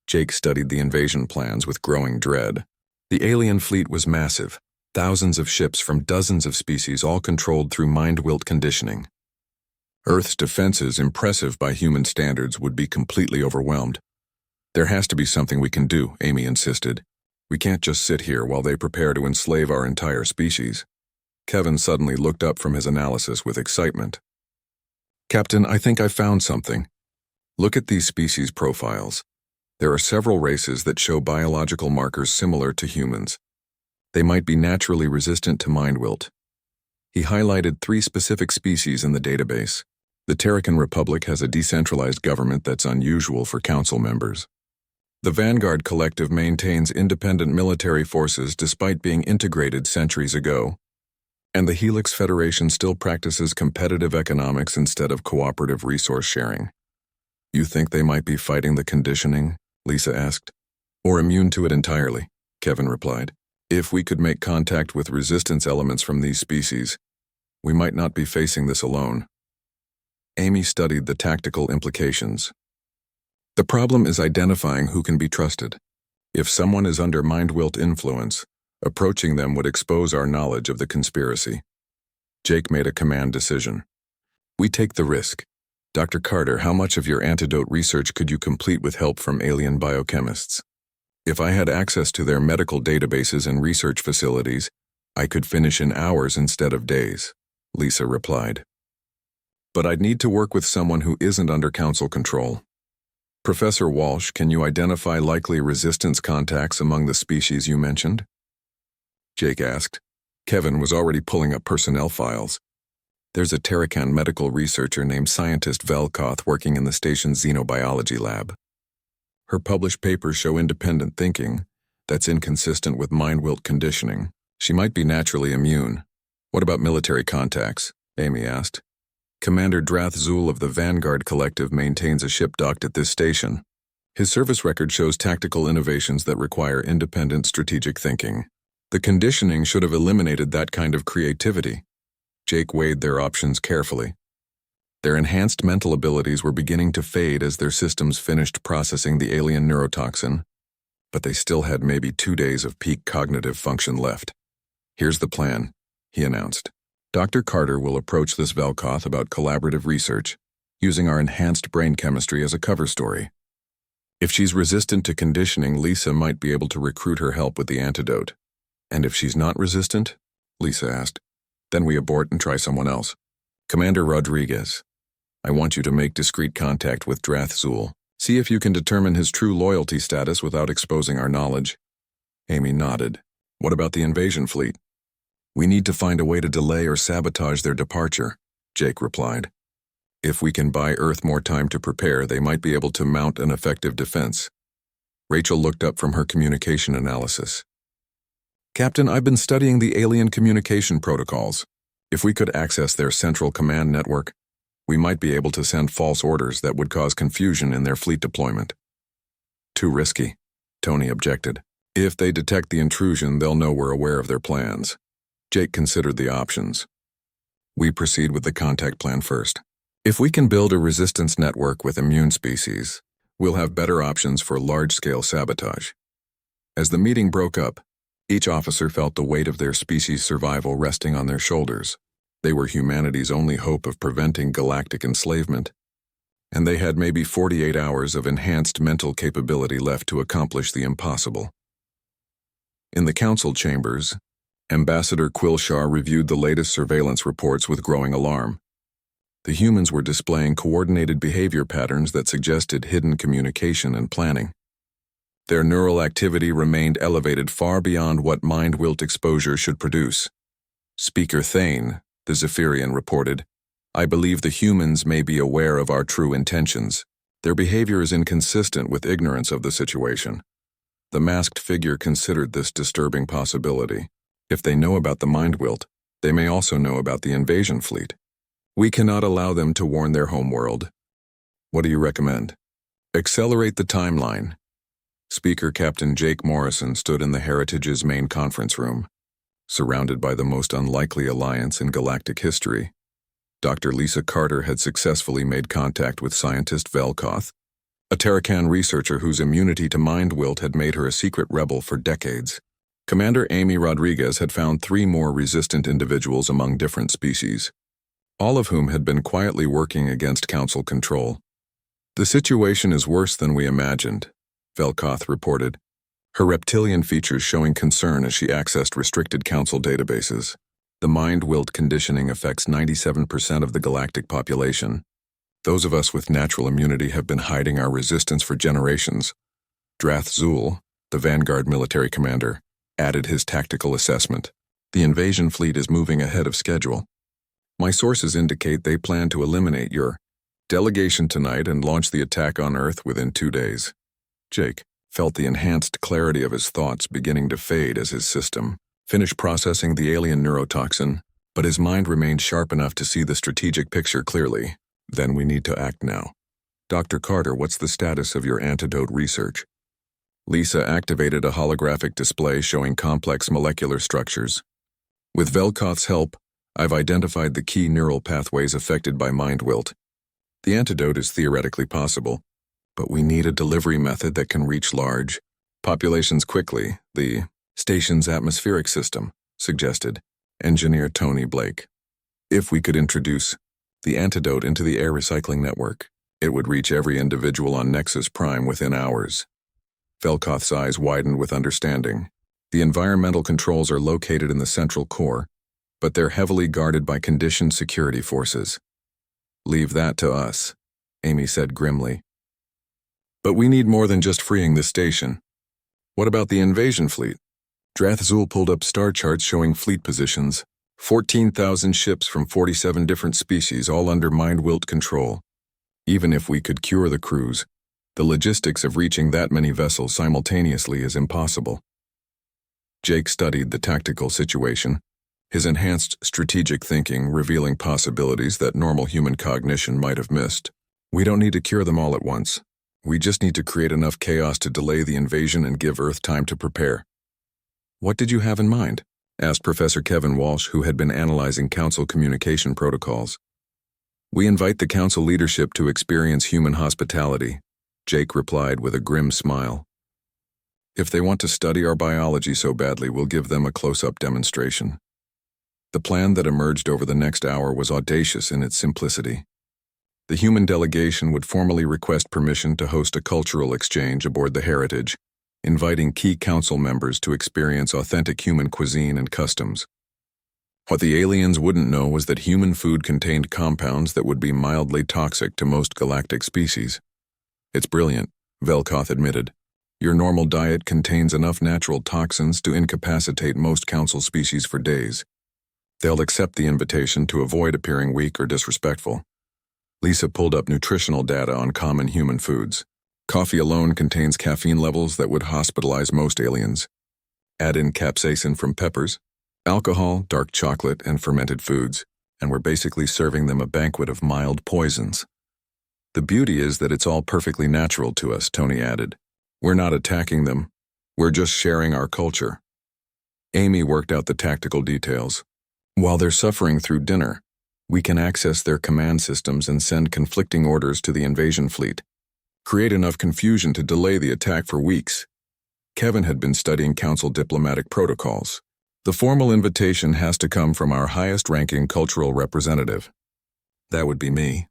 Jake studied the invasion plans with growing dread. The alien fleet was massive. Thousands of ships from dozens of species, all controlled through mind-wilt conditioning. Earth's defenses, impressive by human standards, would be completely overwhelmed. There has to be something we can do, Amy insisted. We can't just sit here while they prepare to enslave our entire species. Kevin suddenly looked up from his analysis with excitement. Captain, I think I found something. Look at these species profiles. There are several races that show biological markers similar to humans. They might be naturally resistant to mind-wilt. He highlighted 3 specific species in the database. The Terrican Republic has a decentralized government that's unusual for council members. The Vanguard Collective maintains independent military forces despite being integrated centuries ago. And the Helix Federation still practices competitive economics instead of cooperative resource sharing. You think they might be fighting the conditioning? Lisa asked. Or immune to it entirely, Kevin replied. If we could make contact with resistance elements from these species, we might not be facing this alone. Amy studied the tactical implications. The problem is identifying who can be trusted. If someone is under mind-wilt influence, approaching them would expose our knowledge of the conspiracy. Jake made a command decision. We take the risk. Dr. Carter, how much of your antidote research could you complete with help from alien biochemists? If I had access to their medical databases and research facilities, I could finish in hours instead of days, Lisa replied. But I'd need to work with someone who isn't under council control. Professor Walsh, can you identify likely resistance contacts among the species you mentioned? Jake asked. Kevin was already pulling up personnel files. There's a Terrican medical researcher named Scientist Velkoth working in the station's xenobiology lab. Her published papers show independent thinking that's inconsistent with mind-wilt conditioning. She might be naturally immune. What about military contacts? Amy asked. Commander Drath Zul of the Vanguard Collective maintains a ship docked at this station. His service record shows tactical innovations that require independent strategic thinking. The conditioning should have eliminated that kind of creativity. Jake weighed their options carefully. Their enhanced mental abilities were beginning to fade as their systems finished processing the alien neurotoxin, but they still had maybe 2 days of peak cognitive function left. Here's the plan, he announced. Dr. Carter will approach this Velkoth about collaborative research, using our enhanced brain chemistry as a cover story. If she's resistant to conditioning, Lisa might be able to recruit her help with the antidote. And if she's not resistant? Lisa asked. Then we abort and try someone else. Commander Rodriguez, I want you to make discreet contact with Drath Zul. See if you can determine his true loyalty status without exposing our knowledge. Amy nodded. What about the invasion fleet? We need to find a way to delay or sabotage their departure, Jake replied. If we can buy Earth more time to prepare, they might be able to mount an effective defense. Rachel looked up from her communication analysis. Captain, I've been studying the alien communication protocols. If we could access their central command network, we might be able to send false orders that would cause confusion in their fleet deployment. Too risky, Tony objected. If they detect the intrusion, they'll know we're aware of their plans. Jake considered the options. We proceed with the contact plan first. If we can build a resistance network with immune species, we'll have better options for large-scale sabotage. As the meeting broke up, each officer felt the weight of their species' survival resting on their shoulders. They were humanity's only hope of preventing galactic enslavement, and they had maybe 48 hours of enhanced mental capability left to accomplish the impossible. In the council chambers, Ambassador Quilshar reviewed the latest surveillance reports with growing alarm. The humans were displaying coordinated behavior patterns that suggested hidden communication and planning. Their neural activity remained elevated far beyond what mind-wilt exposure should produce. Speaker Thane, the Zephyrian, reported, I believe the humans may be aware of our true intentions. Their behavior is inconsistent with ignorance of the situation. The masked figure considered this disturbing possibility. If they know about the mind-wilt, they may also know about the invasion fleet. We cannot allow them to warn their homeworld. What do you recommend? Accelerate the timeline. Speaker Captain Jake Morrison stood in the Heritage's main conference room. Surrounded by the most unlikely alliance in galactic history, Dr. Lisa Carter had successfully made contact with scientist Velkoth, a Terracan researcher whose immunity to mind-wilt had made her a secret rebel for decades. Commander Amy Rodriguez had found 3 more resistant individuals among different species, all of whom had been quietly working against Council control. The situation is worse than we imagined, Velkoth reported, her reptilian features showing concern as she accessed restricted Council databases. The mind-wilt conditioning affects 97% of the galactic population. Those of us with natural immunity have been hiding our resistance for generations. Drath Zul, the Vanguard military commander, added his tactical assessment. The invasion fleet is moving ahead of schedule. My sources indicate they plan to eliminate your delegation tonight and launch the attack on Earth within 2 days. Jake felt the enhanced clarity of his thoughts beginning to fade as his system finished processing the alien neurotoxin, but his mind remained sharp enough to see the strategic picture clearly. Then we need to act now. Dr. Carter, what's the status of your antidote research? Lisa activated a holographic display showing complex molecular structures. With Velkoth's help, I've identified the key neural pathways affected by mind-wilt. The antidote is theoretically possible, but we need a delivery method that can reach large populations quickly. The station's atmospheric system, suggested engineer Tony Blake. If we could introduce the antidote into the air recycling network, it would reach every individual on Nexus Prime within hours. Velkoth's eyes widened with understanding. The environmental controls are located in the central core, but they're heavily guarded by conditioned security forces. Leave that to us, Amy said grimly. But we need more than just freeing the station. What about the invasion fleet? Drath Zul pulled up star charts showing fleet positions. 14,000 ships from 47 different species, all under mind-wilt control. Even if we could cure the crews, the logistics of reaching that many vessels simultaneously is impossible. Jake studied the tactical situation, his enhanced strategic thinking revealing possibilities that normal human cognition might have missed. We don't need to cure them all at once. We just need to create enough chaos to delay the invasion and give Earth time to prepare. What did you have in mind? Asked Professor Kevin Walsh, who had been analyzing Council communication protocols. We invite the Council leadership to experience human hospitality, Jake replied with a grim smile. If they want to study our biology so badly, we'll give them a close-up demonstration. The plan that emerged over the next hour was audacious in its simplicity. The human delegation would formally request permission to host a cultural exchange aboard the Heritage, inviting key council members to experience authentic human cuisine and customs. What the aliens wouldn't know was that human food contained compounds that would be mildly toxic to most galactic species. It's brilliant, Velkoth admitted. Your normal diet contains enough natural toxins to incapacitate most council species for days. They'll accept the invitation to avoid appearing weak or disrespectful. Lisa pulled up nutritional data on common human foods. Coffee alone contains caffeine levels that would hospitalize most aliens. Add in capsaicin from peppers, alcohol, dark chocolate, and fermented foods, and we're basically serving them a banquet of mild poisons. The beauty is that it's all perfectly natural to us, Tony added. We're not attacking them. We're just sharing our culture. Amy worked out the tactical details. While they're suffering through dinner, we can access their command systems and send conflicting orders to the invasion fleet. Create enough confusion to delay the attack for weeks. Kevin had been studying Council diplomatic protocols. The formal invitation has to come from our highest-ranking cultural representative. That would be me.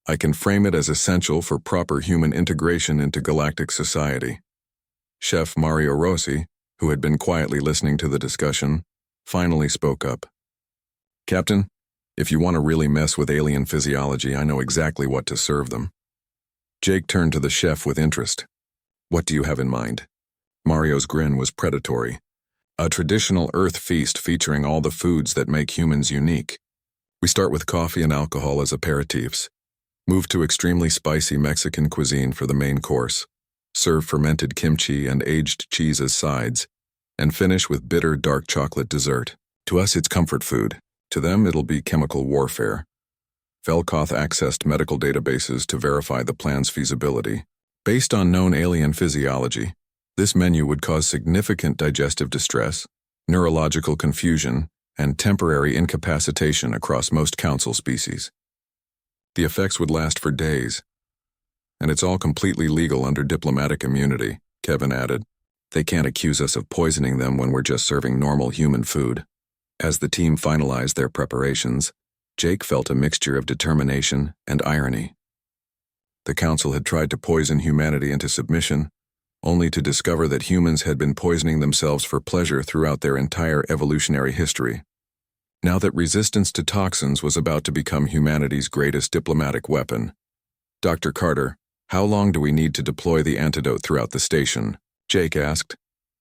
I can frame it as essential for proper human integration into galactic society. Chef Mario Rossi, who had been quietly listening to the discussion, finally spoke up. Captain, if you want to really mess with alien physiology, I know exactly what to serve them. Jake turned to the chef with interest. What do you have in mind? Mario's grin was predatory. A traditional Earth feast featuring all the foods that make humans unique. We start with coffee and alcohol as aperitifs. Move to extremely spicy Mexican cuisine for the main course. Serve fermented kimchi and aged cheese as sides. And finish with bitter dark chocolate dessert. To us, it's comfort food. To them, it'll be chemical warfare. Velkoth accessed medical databases to verify the plan's feasibility. Based on known alien physiology, this menu would cause significant digestive distress, neurological confusion, and temporary incapacitation across most council species. The effects would last for days. And it's all completely legal under diplomatic immunity, Kevin added. They can't accuse us of poisoning them when we're just serving normal human food. As the team finalized their preparations, Jake felt a mixture of determination and irony. The Council had tried to poison humanity into submission, only to discover that humans had been poisoning themselves for pleasure throughout their entire evolutionary history. Now that resistance to toxins was about to become humanity's greatest diplomatic weapon. Dr. Carter, how long do we need to deploy the antidote throughout the station? Jake asked.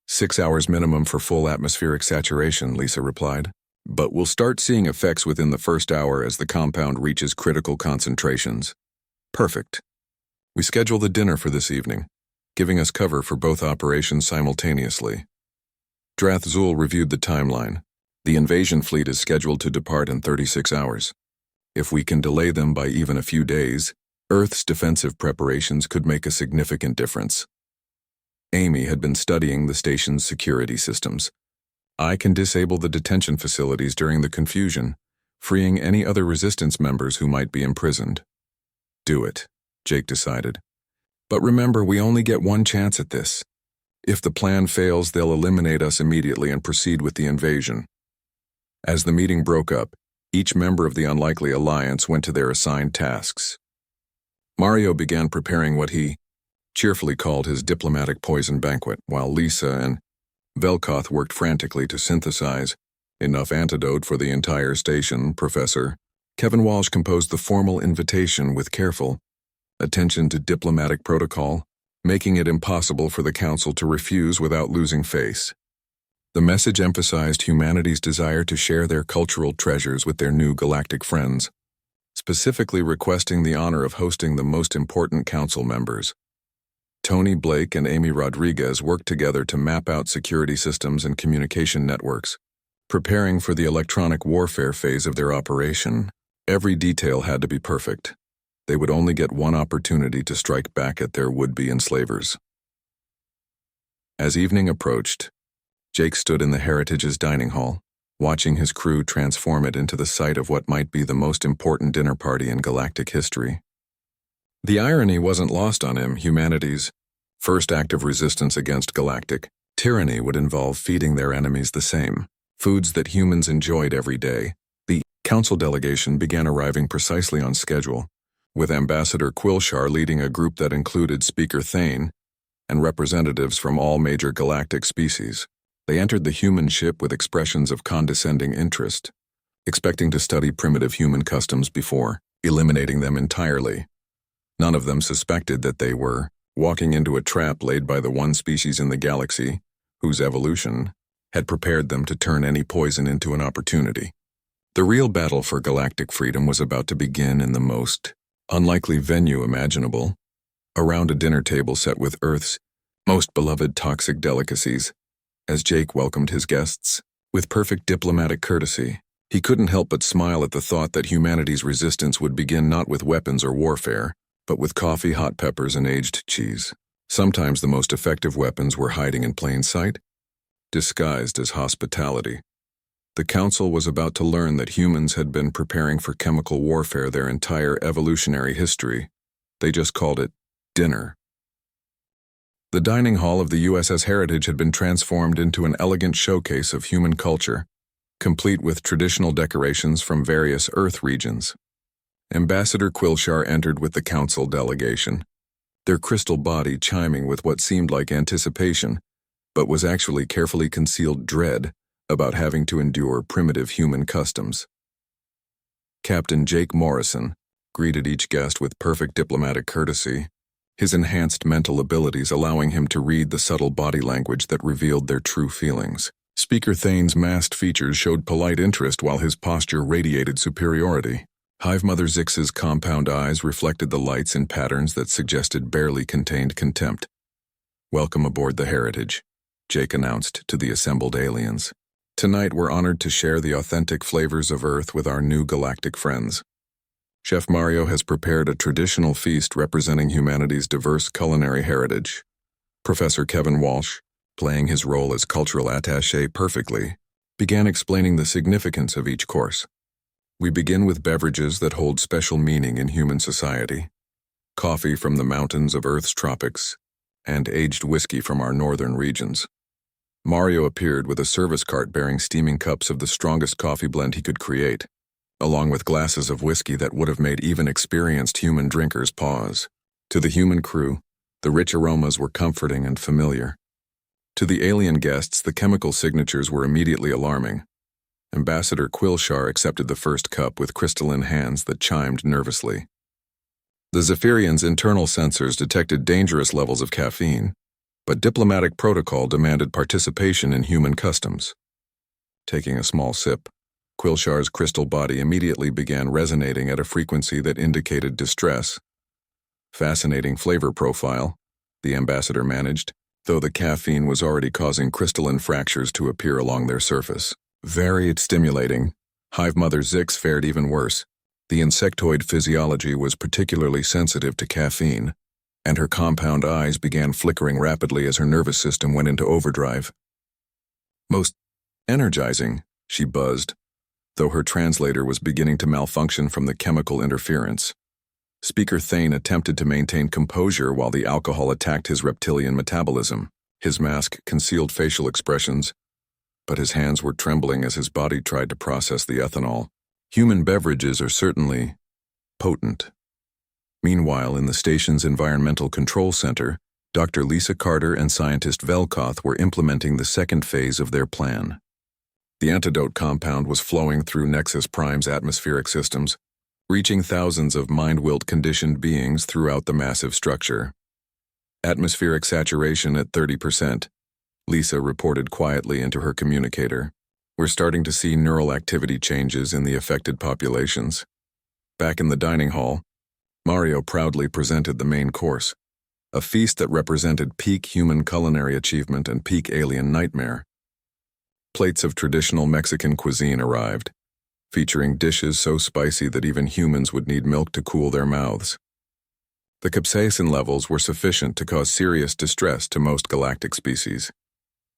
6 hours minimum for full atmospheric saturation, Lisa replied. But we'll start seeing effects within the first hour as the compound reaches critical concentrations. Perfect. We schedule the dinner for this evening, giving us cover for both operations simultaneously. Drath Zul reviewed the timeline. The invasion fleet is scheduled to depart in 36 hours. If we can delay them by even a few days, Earth's defensive preparations could make a significant difference. Amy had been studying the station's security systems. I can disable the detention facilities during the confusion, freeing any other resistance members who might be imprisoned. Do it, Jake decided. But remember, we only get one chance at this. If the plan fails, they'll eliminate us immediately and proceed with the invasion. As the meeting broke up, each member of the unlikely alliance went to their assigned tasks. Mario began preparing what he cheerfully called his diplomatic poison banquet, while Lisa and Velkoth worked frantically to synthesize enough antidote for the entire station. Professor Kevin Walsh composed the formal invitation with careful attention to diplomatic protocol, making it impossible for the Council to refuse without losing face. The message emphasized humanity's desire to share their cultural treasures with their new galactic friends, specifically requesting the honor of hosting the most important Council members. Tony Blake and Amy Rodriguez worked together to map out security systems and communication networks. Preparing for the electronic warfare phase of their operation, every detail had to be perfect. They would only get one opportunity to strike back at their would-be enslavers. As evening approached, Jake stood in the Heritage's dining hall, watching his crew transform it into the site of what might be the most important dinner party in galactic history. The irony wasn't lost on him. Humanity's first act of resistance against galactic tyranny would involve feeding their enemies the same foods that humans enjoyed every day. The council delegation began arriving precisely on schedule, with Ambassador Quilshar leading a group that included Speaker Thane and representatives from all major galactic species. They entered the human ship with expressions of condescending interest, expecting to study primitive human customs before eliminating them entirely. None of them suspected that they were walking into a trap laid by the one species in the galaxy whose evolution had prepared them to turn any poison into an opportunity. The real battle for galactic freedom was about to begin in the most unlikely venue imaginable, around a dinner table set with Earth's most beloved toxic delicacies. As Jake welcomed his guests with perfect diplomatic courtesy, he couldn't help but smile at the thought that humanity's resistance would begin not with weapons or warfare, but with coffee, hot peppers, and aged cheese. Sometimes the most effective weapons were hiding in plain sight, disguised as hospitality. The Council was about to learn that humans had been preparing for chemical warfare their entire evolutionary history. They just called it dinner. The dining hall of the USS Heritage had been transformed into an elegant showcase of human culture, complete with traditional decorations from various Earth regions. Ambassador Quilshar entered with the Council delegation, their crystal body chiming with what seemed like anticipation, but was actually carefully concealed dread about having to endure primitive human customs. Captain Jake Morrison greeted each guest with perfect diplomatic courtesy, his enhanced mental abilities allowing him to read the subtle body language that revealed their true feelings. Speaker Thane's masked features showed polite interest while his posture radiated superiority. Hive Mother Zix's compound eyes reflected the lights in patterns that suggested barely contained contempt. "Welcome aboard the Heritage," Jake announced to the assembled aliens. "Tonight we're honored to share the authentic flavors of Earth with our new galactic friends. Chef Mario has prepared a traditional feast representing humanity's diverse culinary heritage." Professor Kevin Walsh, playing his role as cultural attaché perfectly, began explaining the significance of each course. "We begin with beverages that hold special meaning in human society. Coffee from the mountains of Earth's tropics, and aged whiskey from our northern regions." Mario appeared with a service cart bearing steaming cups of the strongest coffee blend he could create, along with glasses of whiskey that would have made even experienced human drinkers pause. To the human crew, the rich aromas were comforting and familiar. To the alien guests, the chemical signatures were immediately alarming. Ambassador Quilshar accepted the first cup with crystalline hands that chimed nervously. The Zephyrian's internal sensors detected dangerous levels of caffeine, but diplomatic protocol demanded participation in human customs. Taking a small sip, Quilshar's crystal body immediately began resonating at a frequency that indicated distress. "Fascinating flavor profile," the ambassador managed, though the caffeine was already causing crystalline fractures to appear along their surface. "Very stimulating." Hive Mother Zix fared even worse. The insectoid physiology was particularly sensitive to caffeine, and her compound eyes began flickering rapidly as her nervous system went into overdrive. "Most energizing," she buzzed, though her translator was beginning to malfunction from the chemical interference. Speaker Thane attempted to maintain composure while the alcohol attacked his reptilian metabolism. His mask concealed facial expressions, but his hands were trembling as his body tried to process the ethanol. Human beverages are certainly potent. Meanwhile, in the station's Environmental Control Center, Dr. Lisa Carter and scientist Velkoth were implementing the second phase of their plan. The antidote compound was flowing through Nexus Prime's atmospheric systems, reaching thousands of mind-wilt conditioned beings throughout the massive structure. "Atmospheric saturation at 30%, Lisa reported quietly into her communicator. "We're starting to see neural activity changes in the affected populations." Back in the dining hall, Mario proudly presented the main course, a feast that represented peak human culinary achievement and peak alien nightmare. Plates of traditional Mexican cuisine arrived, featuring dishes so spicy that even humans would need milk to cool their mouths. The capsaicin levels were sufficient to cause serious distress to most galactic species.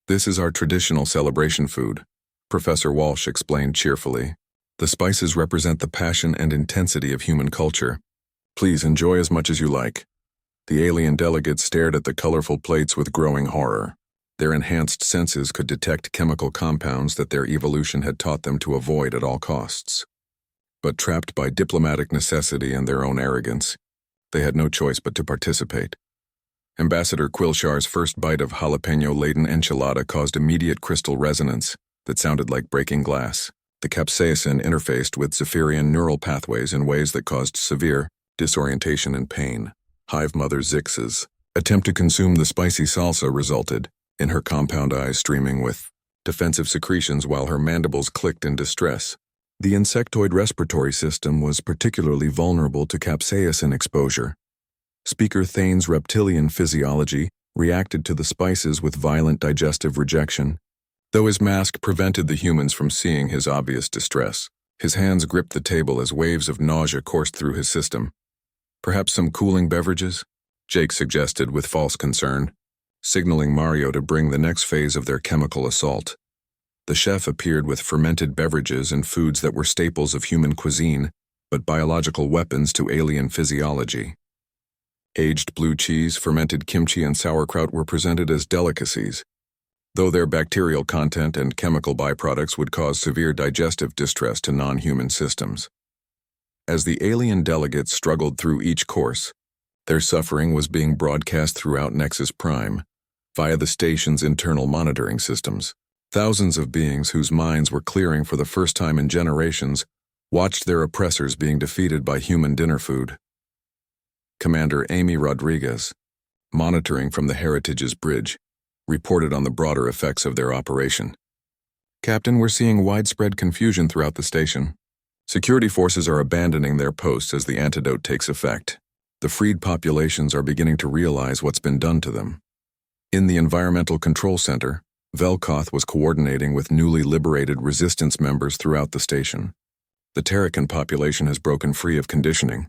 "This is our traditional celebration food," Professor Walsh explained cheerfully. "The spices represent the passion and intensity of human culture. Please enjoy as much as you like." The alien delegates stared at the colorful plates with growing horror. Their enhanced senses could detect chemical compounds that their evolution had taught them to avoid at all costs. But trapped by diplomatic necessity and their own arrogance, they had no choice but to participate. Ambassador Quilshar's first bite of jalapeno-laden enchilada caused immediate crystal resonance that sounded like breaking glass. The capsaicin interfaced with Zephyrian neural pathways in ways that caused severe disorientation and pain. Hive Mother Zix's attempt to consume the spicy salsa resulted in her compound eyes streaming with defensive secretions while her mandibles clicked in distress. The insectoid respiratory system was particularly vulnerable to capsaicin exposure. Speaker Thane's reptilian physiology reacted to the spices with violent digestive rejection. Though his mask prevented the humans from seeing his obvious distress, his hands gripped the table as waves of nausea coursed through his system. "Perhaps some cooling beverages?" Jake suggested with false concern, signaling Mario to bring the next phase of their chemical assault. The chef appeared with fermented beverages and foods that were staples of human cuisine, but biological weapons to alien physiology. Aged blue cheese, fermented kimchi, and sauerkraut were presented as delicacies, though their bacterial content and chemical byproducts would cause severe digestive distress to non-human systems. As the alien delegates struggled through each course, their suffering was being broadcast throughout Nexus Prime, via the station's internal monitoring systems. Thousands of beings whose minds were clearing for the first time in generations watched their oppressors being defeated by human dinner food. Commander Amy Rodriguez, monitoring from the Heritage's bridge, reported on the broader effects of their operation. "Captain, we're seeing widespread confusion throughout the station. Security forces are abandoning their posts as the antidote takes effect. The freed populations are beginning to realize what's been done to them." In the Environmental Control Center, Velkoth was coordinating with newly liberated resistance members throughout the station. The Terrican population has broken free of conditioning.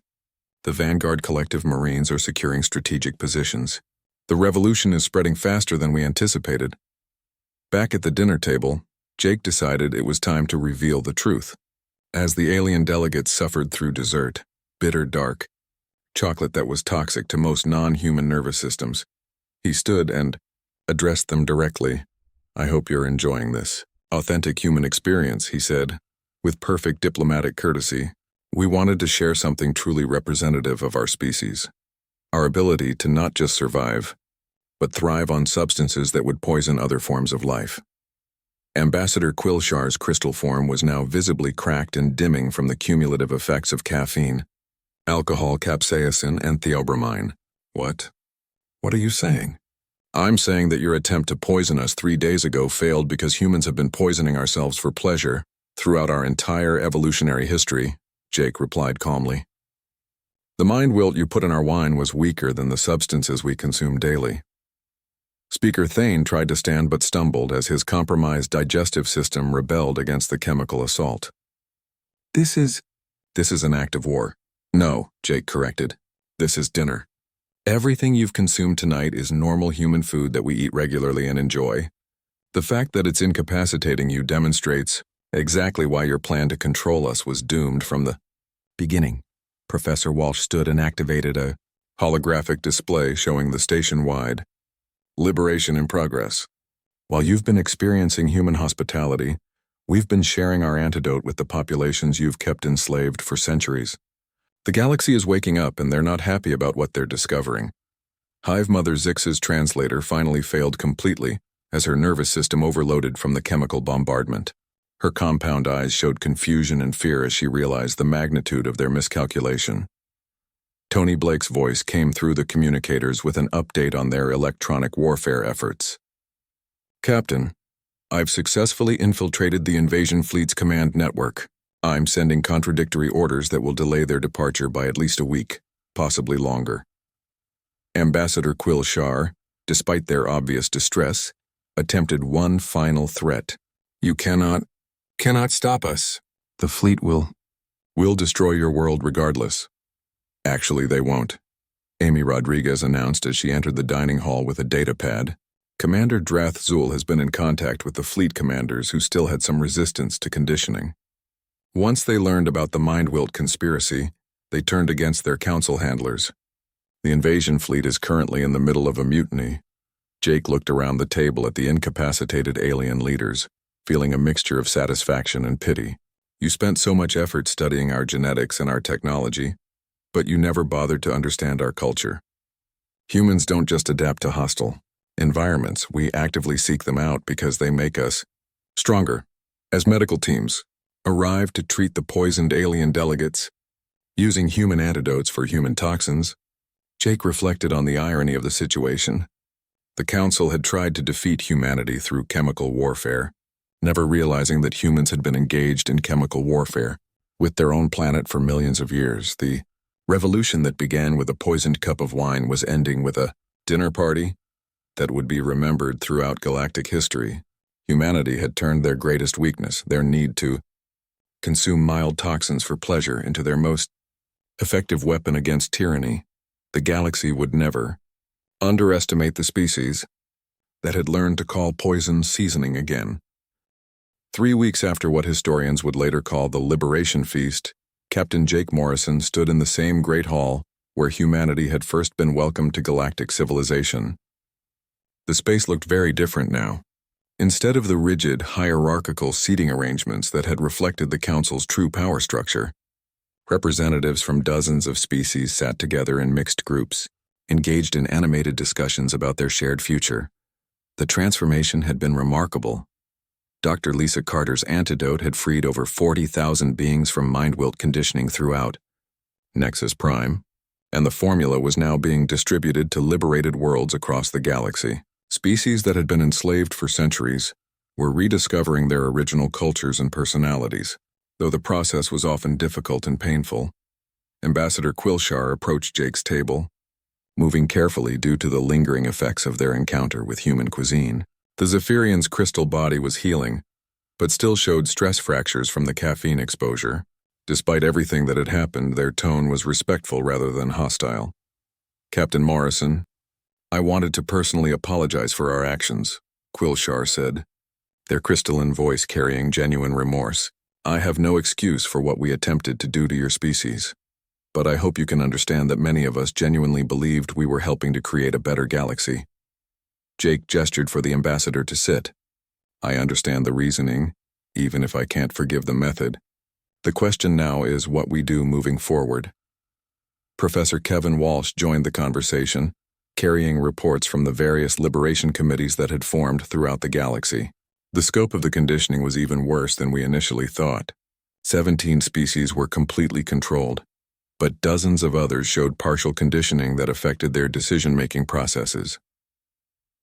The Vanguard Collective Marines are securing strategic positions. The revolution is spreading faster than we anticipated. Back at the dinner table, Jake decided it was time to reveal the truth. As the alien delegates suffered through dessert, bitter dark, chocolate that was toxic to most non-human nervous systems, he stood and addressed them directly. "I hope you're enjoying this authentic human experience," he said, with perfect diplomatic courtesy. "We wanted to share something truly representative of our species. Our ability to not just survive, but thrive on substances that would poison other forms of life." Ambassador Quilshar's crystal form was now visibly cracked and dimming from the cumulative effects of caffeine, alcohol, capsaicin, and theobromine. "What? What are you saying?" "I'm saying that your attempt to poison us 3 days ago failed because humans have been poisoning ourselves for pleasure throughout our entire evolutionary history," Jake replied calmly. "The mind wilt you put in our wine was weaker than the substances we consume daily." Speaker Thane tried to stand but stumbled as his compromised digestive system rebelled against the chemical assault. This is an act of war." "No," Jake corrected. "This is dinner. Everything you've consumed tonight is normal human food that we eat regularly and enjoy. The fact that it's incapacitating you demonstrates exactly why your plan to control us was doomed from the beginning." Professor Walsh stood and activated a holographic display showing the station-wide liberation in progress. "While you've been experiencing human hospitality, we've been sharing our antidote with the populations you've kept enslaved for centuries. The galaxy is waking up and they're not happy about what they're discovering." Hive Mother Zix's translator finally failed completely as her nervous system overloaded from the chemical bombardment. Her compound eyes showed confusion and fear as she realized the magnitude of their miscalculation. Tony Blake's voice came through the communicators with an update on their electronic warfare efforts. "Captain, I've successfully infiltrated the invasion fleet's command network. I'm sending contradictory orders that will delay their departure by at least a week, possibly longer." Ambassador Quill Shar, despite their obvious distress, attempted one final threat. You cannot stop us. The fleet will destroy your world regardless. Actually, they won't, Amy Rodriguez announced as she entered the dining hall with a data pad. Commander Drath Zul has been in contact with the fleet commanders who still had some resistance to conditioning. Once they learned about the Mind-Wilt conspiracy, they turned against their council handlers. The invasion fleet is currently in the middle of a mutiny. Jake looked around the table at the incapacitated alien leaders, feeling a mixture of satisfaction and pity. You spent so much effort studying our genetics and our technology, but you never bothered to understand our culture. Humans don't just adapt to hostile environments, we actively seek them out because they make us stronger. As medical teams arrived to treat the poisoned alien delegates, using human antidotes for human toxins, Jake reflected on the irony of the situation. The Council had tried to defeat humanity through chemical warfare, never realizing that humans had been engaged in chemical warfare with their own planet for millions of years. The revolution that began with a poisoned cup of wine was ending with a dinner party that would be remembered throughout galactic history. Humanity had turned their greatest weakness, their need to consume mild toxins for pleasure, into their most effective weapon against tyranny. The galaxy would never underestimate the species that had learned to call poison seasoning again. 3 weeks after what historians would later call the Liberation Feast, Captain Jake Morrison stood in the same great hall where humanity had first been welcomed to galactic civilization. The space looked very different now. Instead of the rigid, hierarchical seating arrangements that had reflected the Council's true power structure, representatives from dozens of species sat together in mixed groups, engaged in animated discussions about their shared future. The transformation had been remarkable. Dr. Lisa Carter's antidote had freed over 40,000 beings from Mind-Wilt conditioning throughout Nexus Prime, and the formula was now being distributed to liberated worlds across the galaxy. Species that had been enslaved for centuries were rediscovering their original cultures and personalities. Though the process was often difficult and painful, Ambassador Quill Shar approached Jake's table, moving carefully due to the lingering effects of their encounter with human cuisine. The Zephyrian's crystal body was healing, but still showed stress fractures from the caffeine exposure. Despite everything that had happened, their tone was respectful rather than hostile. Captain Morrison, I wanted to personally apologize for our actions, Quill Shar said, their crystalline voice carrying genuine remorse. I have no excuse for what we attempted to do to your species, but I hope you can understand that many of us genuinely believed we were helping to create a better galaxy. Jake gestured for the ambassador to sit. I understand the reasoning, even if I can't forgive the method. The question now is what we do moving forward. Professor Kevin Walsh joined the conversation, carrying reports from the various liberation committees that had formed throughout the galaxy. The scope of the conditioning was even worse than we initially thought. 17 species were completely controlled, but dozens of others showed partial conditioning that affected their decision-making processes.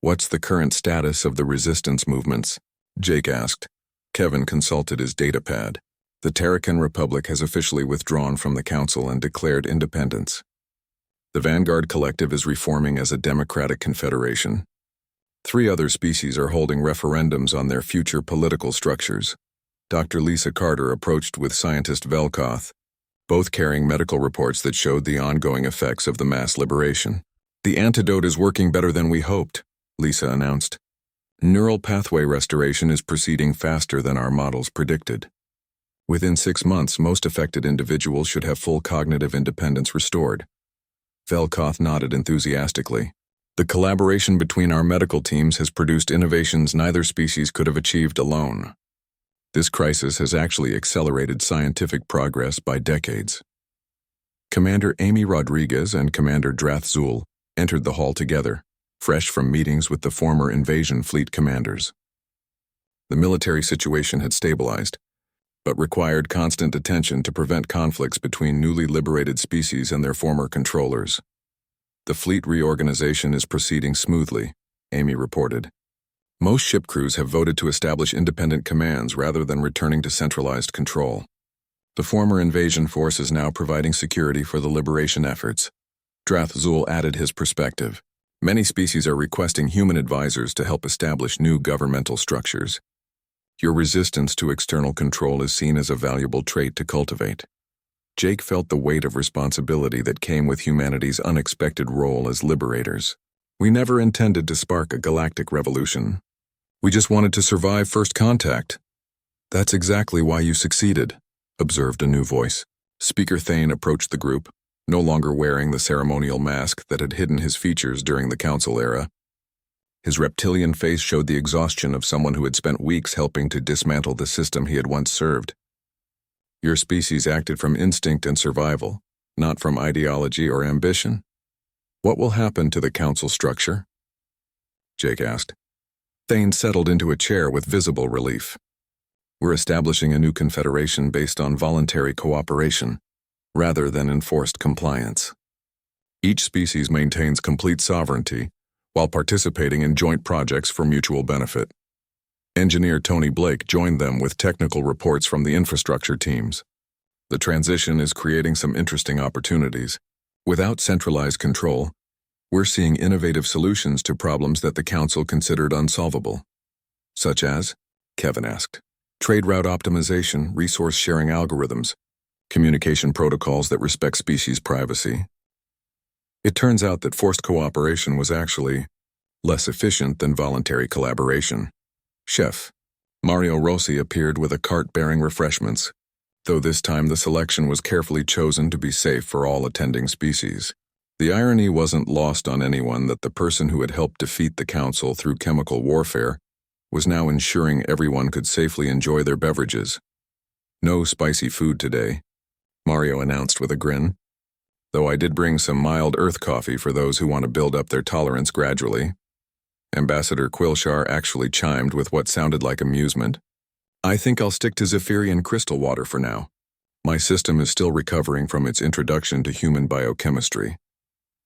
What's the current status of the resistance movements? Jake asked. Kevin consulted his datapad. The Terracan Republic has officially withdrawn from the Council and declared independence. The Vanguard Collective is reforming as a democratic confederation. 3 other species are holding referendums on their future political structures. Dr. Lisa Carter approached with scientist Velkoth, both carrying medical reports that showed the ongoing effects of the mass liberation. The antidote is working better than we hoped, Lisa announced. Neural pathway restoration is proceeding faster than our models predicted. Within 6 months, most affected individuals should have full cognitive independence restored. Velkoth nodded enthusiastically. The collaboration between our medical teams has produced innovations neither species could have achieved alone. This crisis has actually accelerated scientific progress by decades. Commander Amy Rodriguez and Commander Drath Zul entered the hall together, fresh from meetings with the former invasion fleet commanders. The military situation had stabilized, but required constant attention to prevent conflicts between newly liberated species and their former controllers. The fleet reorganization is proceeding smoothly, Amy reported. Most ship crews have voted to establish independent commands rather than returning to centralized control. The former invasion force is now providing security for the liberation efforts. Drathzul added his perspective. Many species are requesting human advisors to help establish new governmental structures. Your resistance to external control is seen as a valuable trait to cultivate. Jake felt the weight of responsibility that came with humanity's unexpected role as liberators. We never intended to spark a galactic revolution. We just wanted to survive first contact. That's exactly why you succeeded, observed a new voice. Speaker Thane approached the group, no longer wearing the ceremonial mask that had hidden his features during the Council era. His reptilian face showed the exhaustion of someone who had spent weeks helping to dismantle the system he had once served. Your species acted from instinct and survival, not from ideology or ambition. What will happen to the Council structure? Jake asked. Thane settled into a chair with visible relief. We're establishing a new confederation based on voluntary cooperation, rather than enforced compliance. Each species maintains complete sovereignty while participating in joint projects for mutual benefit. Engineer Tony Blake joined them with technical reports from the infrastructure teams. The transition is creating some interesting opportunities. Without centralized control, we're seeing innovative solutions to problems that the Council considered unsolvable. Such as, Kevin asked, trade route optimization, resource sharing algorithms, communication protocols that respect species privacy. It turns out that forced cooperation was actually less efficient than voluntary collaboration. Chef Mario Rossi appeared with a cart bearing refreshments, though this time the selection was carefully chosen to be safe for all attending species. The irony wasn't lost on anyone that the person who had helped defeat the Council through chemical warfare was now ensuring everyone could safely enjoy their beverages. No spicy food today, Mario announced with a grin. Though I did bring some mild earth coffee for those who want to build up their tolerance gradually. Ambassador Quilshar actually chimed with what sounded like amusement. I think I'll stick to Zephyrian crystal water for now. My system is still recovering from its introduction to human biochemistry.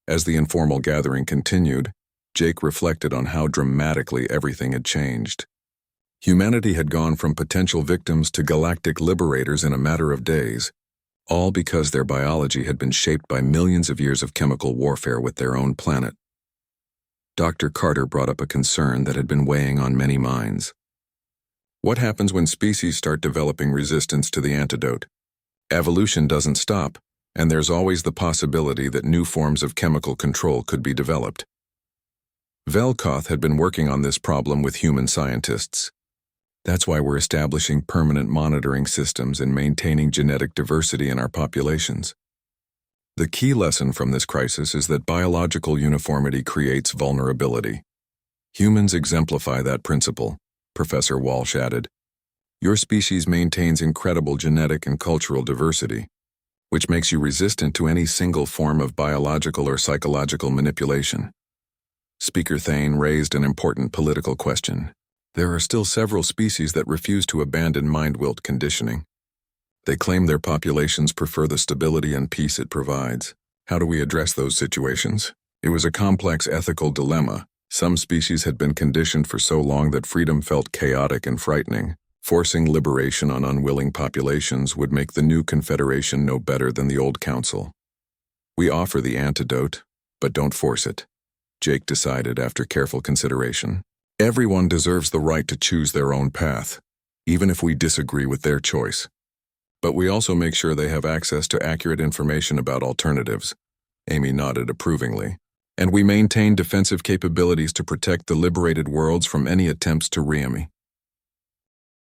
As the informal gathering continued, Jake reflected on how dramatically everything had changed. Humanity had gone from potential victims to galactic liberators in a matter of days, all because their biology had been shaped by millions of years of chemical warfare with their own planet. Dr. Carter brought up a concern that had been weighing on many minds. What happens when species start developing resistance to the antidote? Evolution doesn't stop, and there's always the possibility that new forms of chemical control could be developed. Velkoth had been working on this problem with human scientists. That's why we're establishing permanent monitoring systems and maintaining genetic diversity in our populations. The key lesson from this crisis is that biological uniformity creates vulnerability. Humans exemplify that principle, Professor Walsh added. Your species maintains incredible genetic and cultural diversity, which makes you resistant to any single form of biological or psychological manipulation. Speaker Thane raised an important political question. There are still several species that refuse to abandon mind-wilt conditioning. They claim their populations prefer the stability and peace it provides. How do we address those situations? It was a complex ethical dilemma. Some species had been conditioned for so long that freedom felt chaotic and frightening. Forcing liberation on unwilling populations would make the new confederation no better than the old council. We offer the antidote, but don't force it, Jake decided after careful consideration. Everyone deserves the right to choose their own path, even if we disagree with their choice. But we also make sure they have access to accurate information about alternatives. Amy nodded approvingly. And we maintain defensive capabilities to protect the liberated worlds from any attempts to re-emy.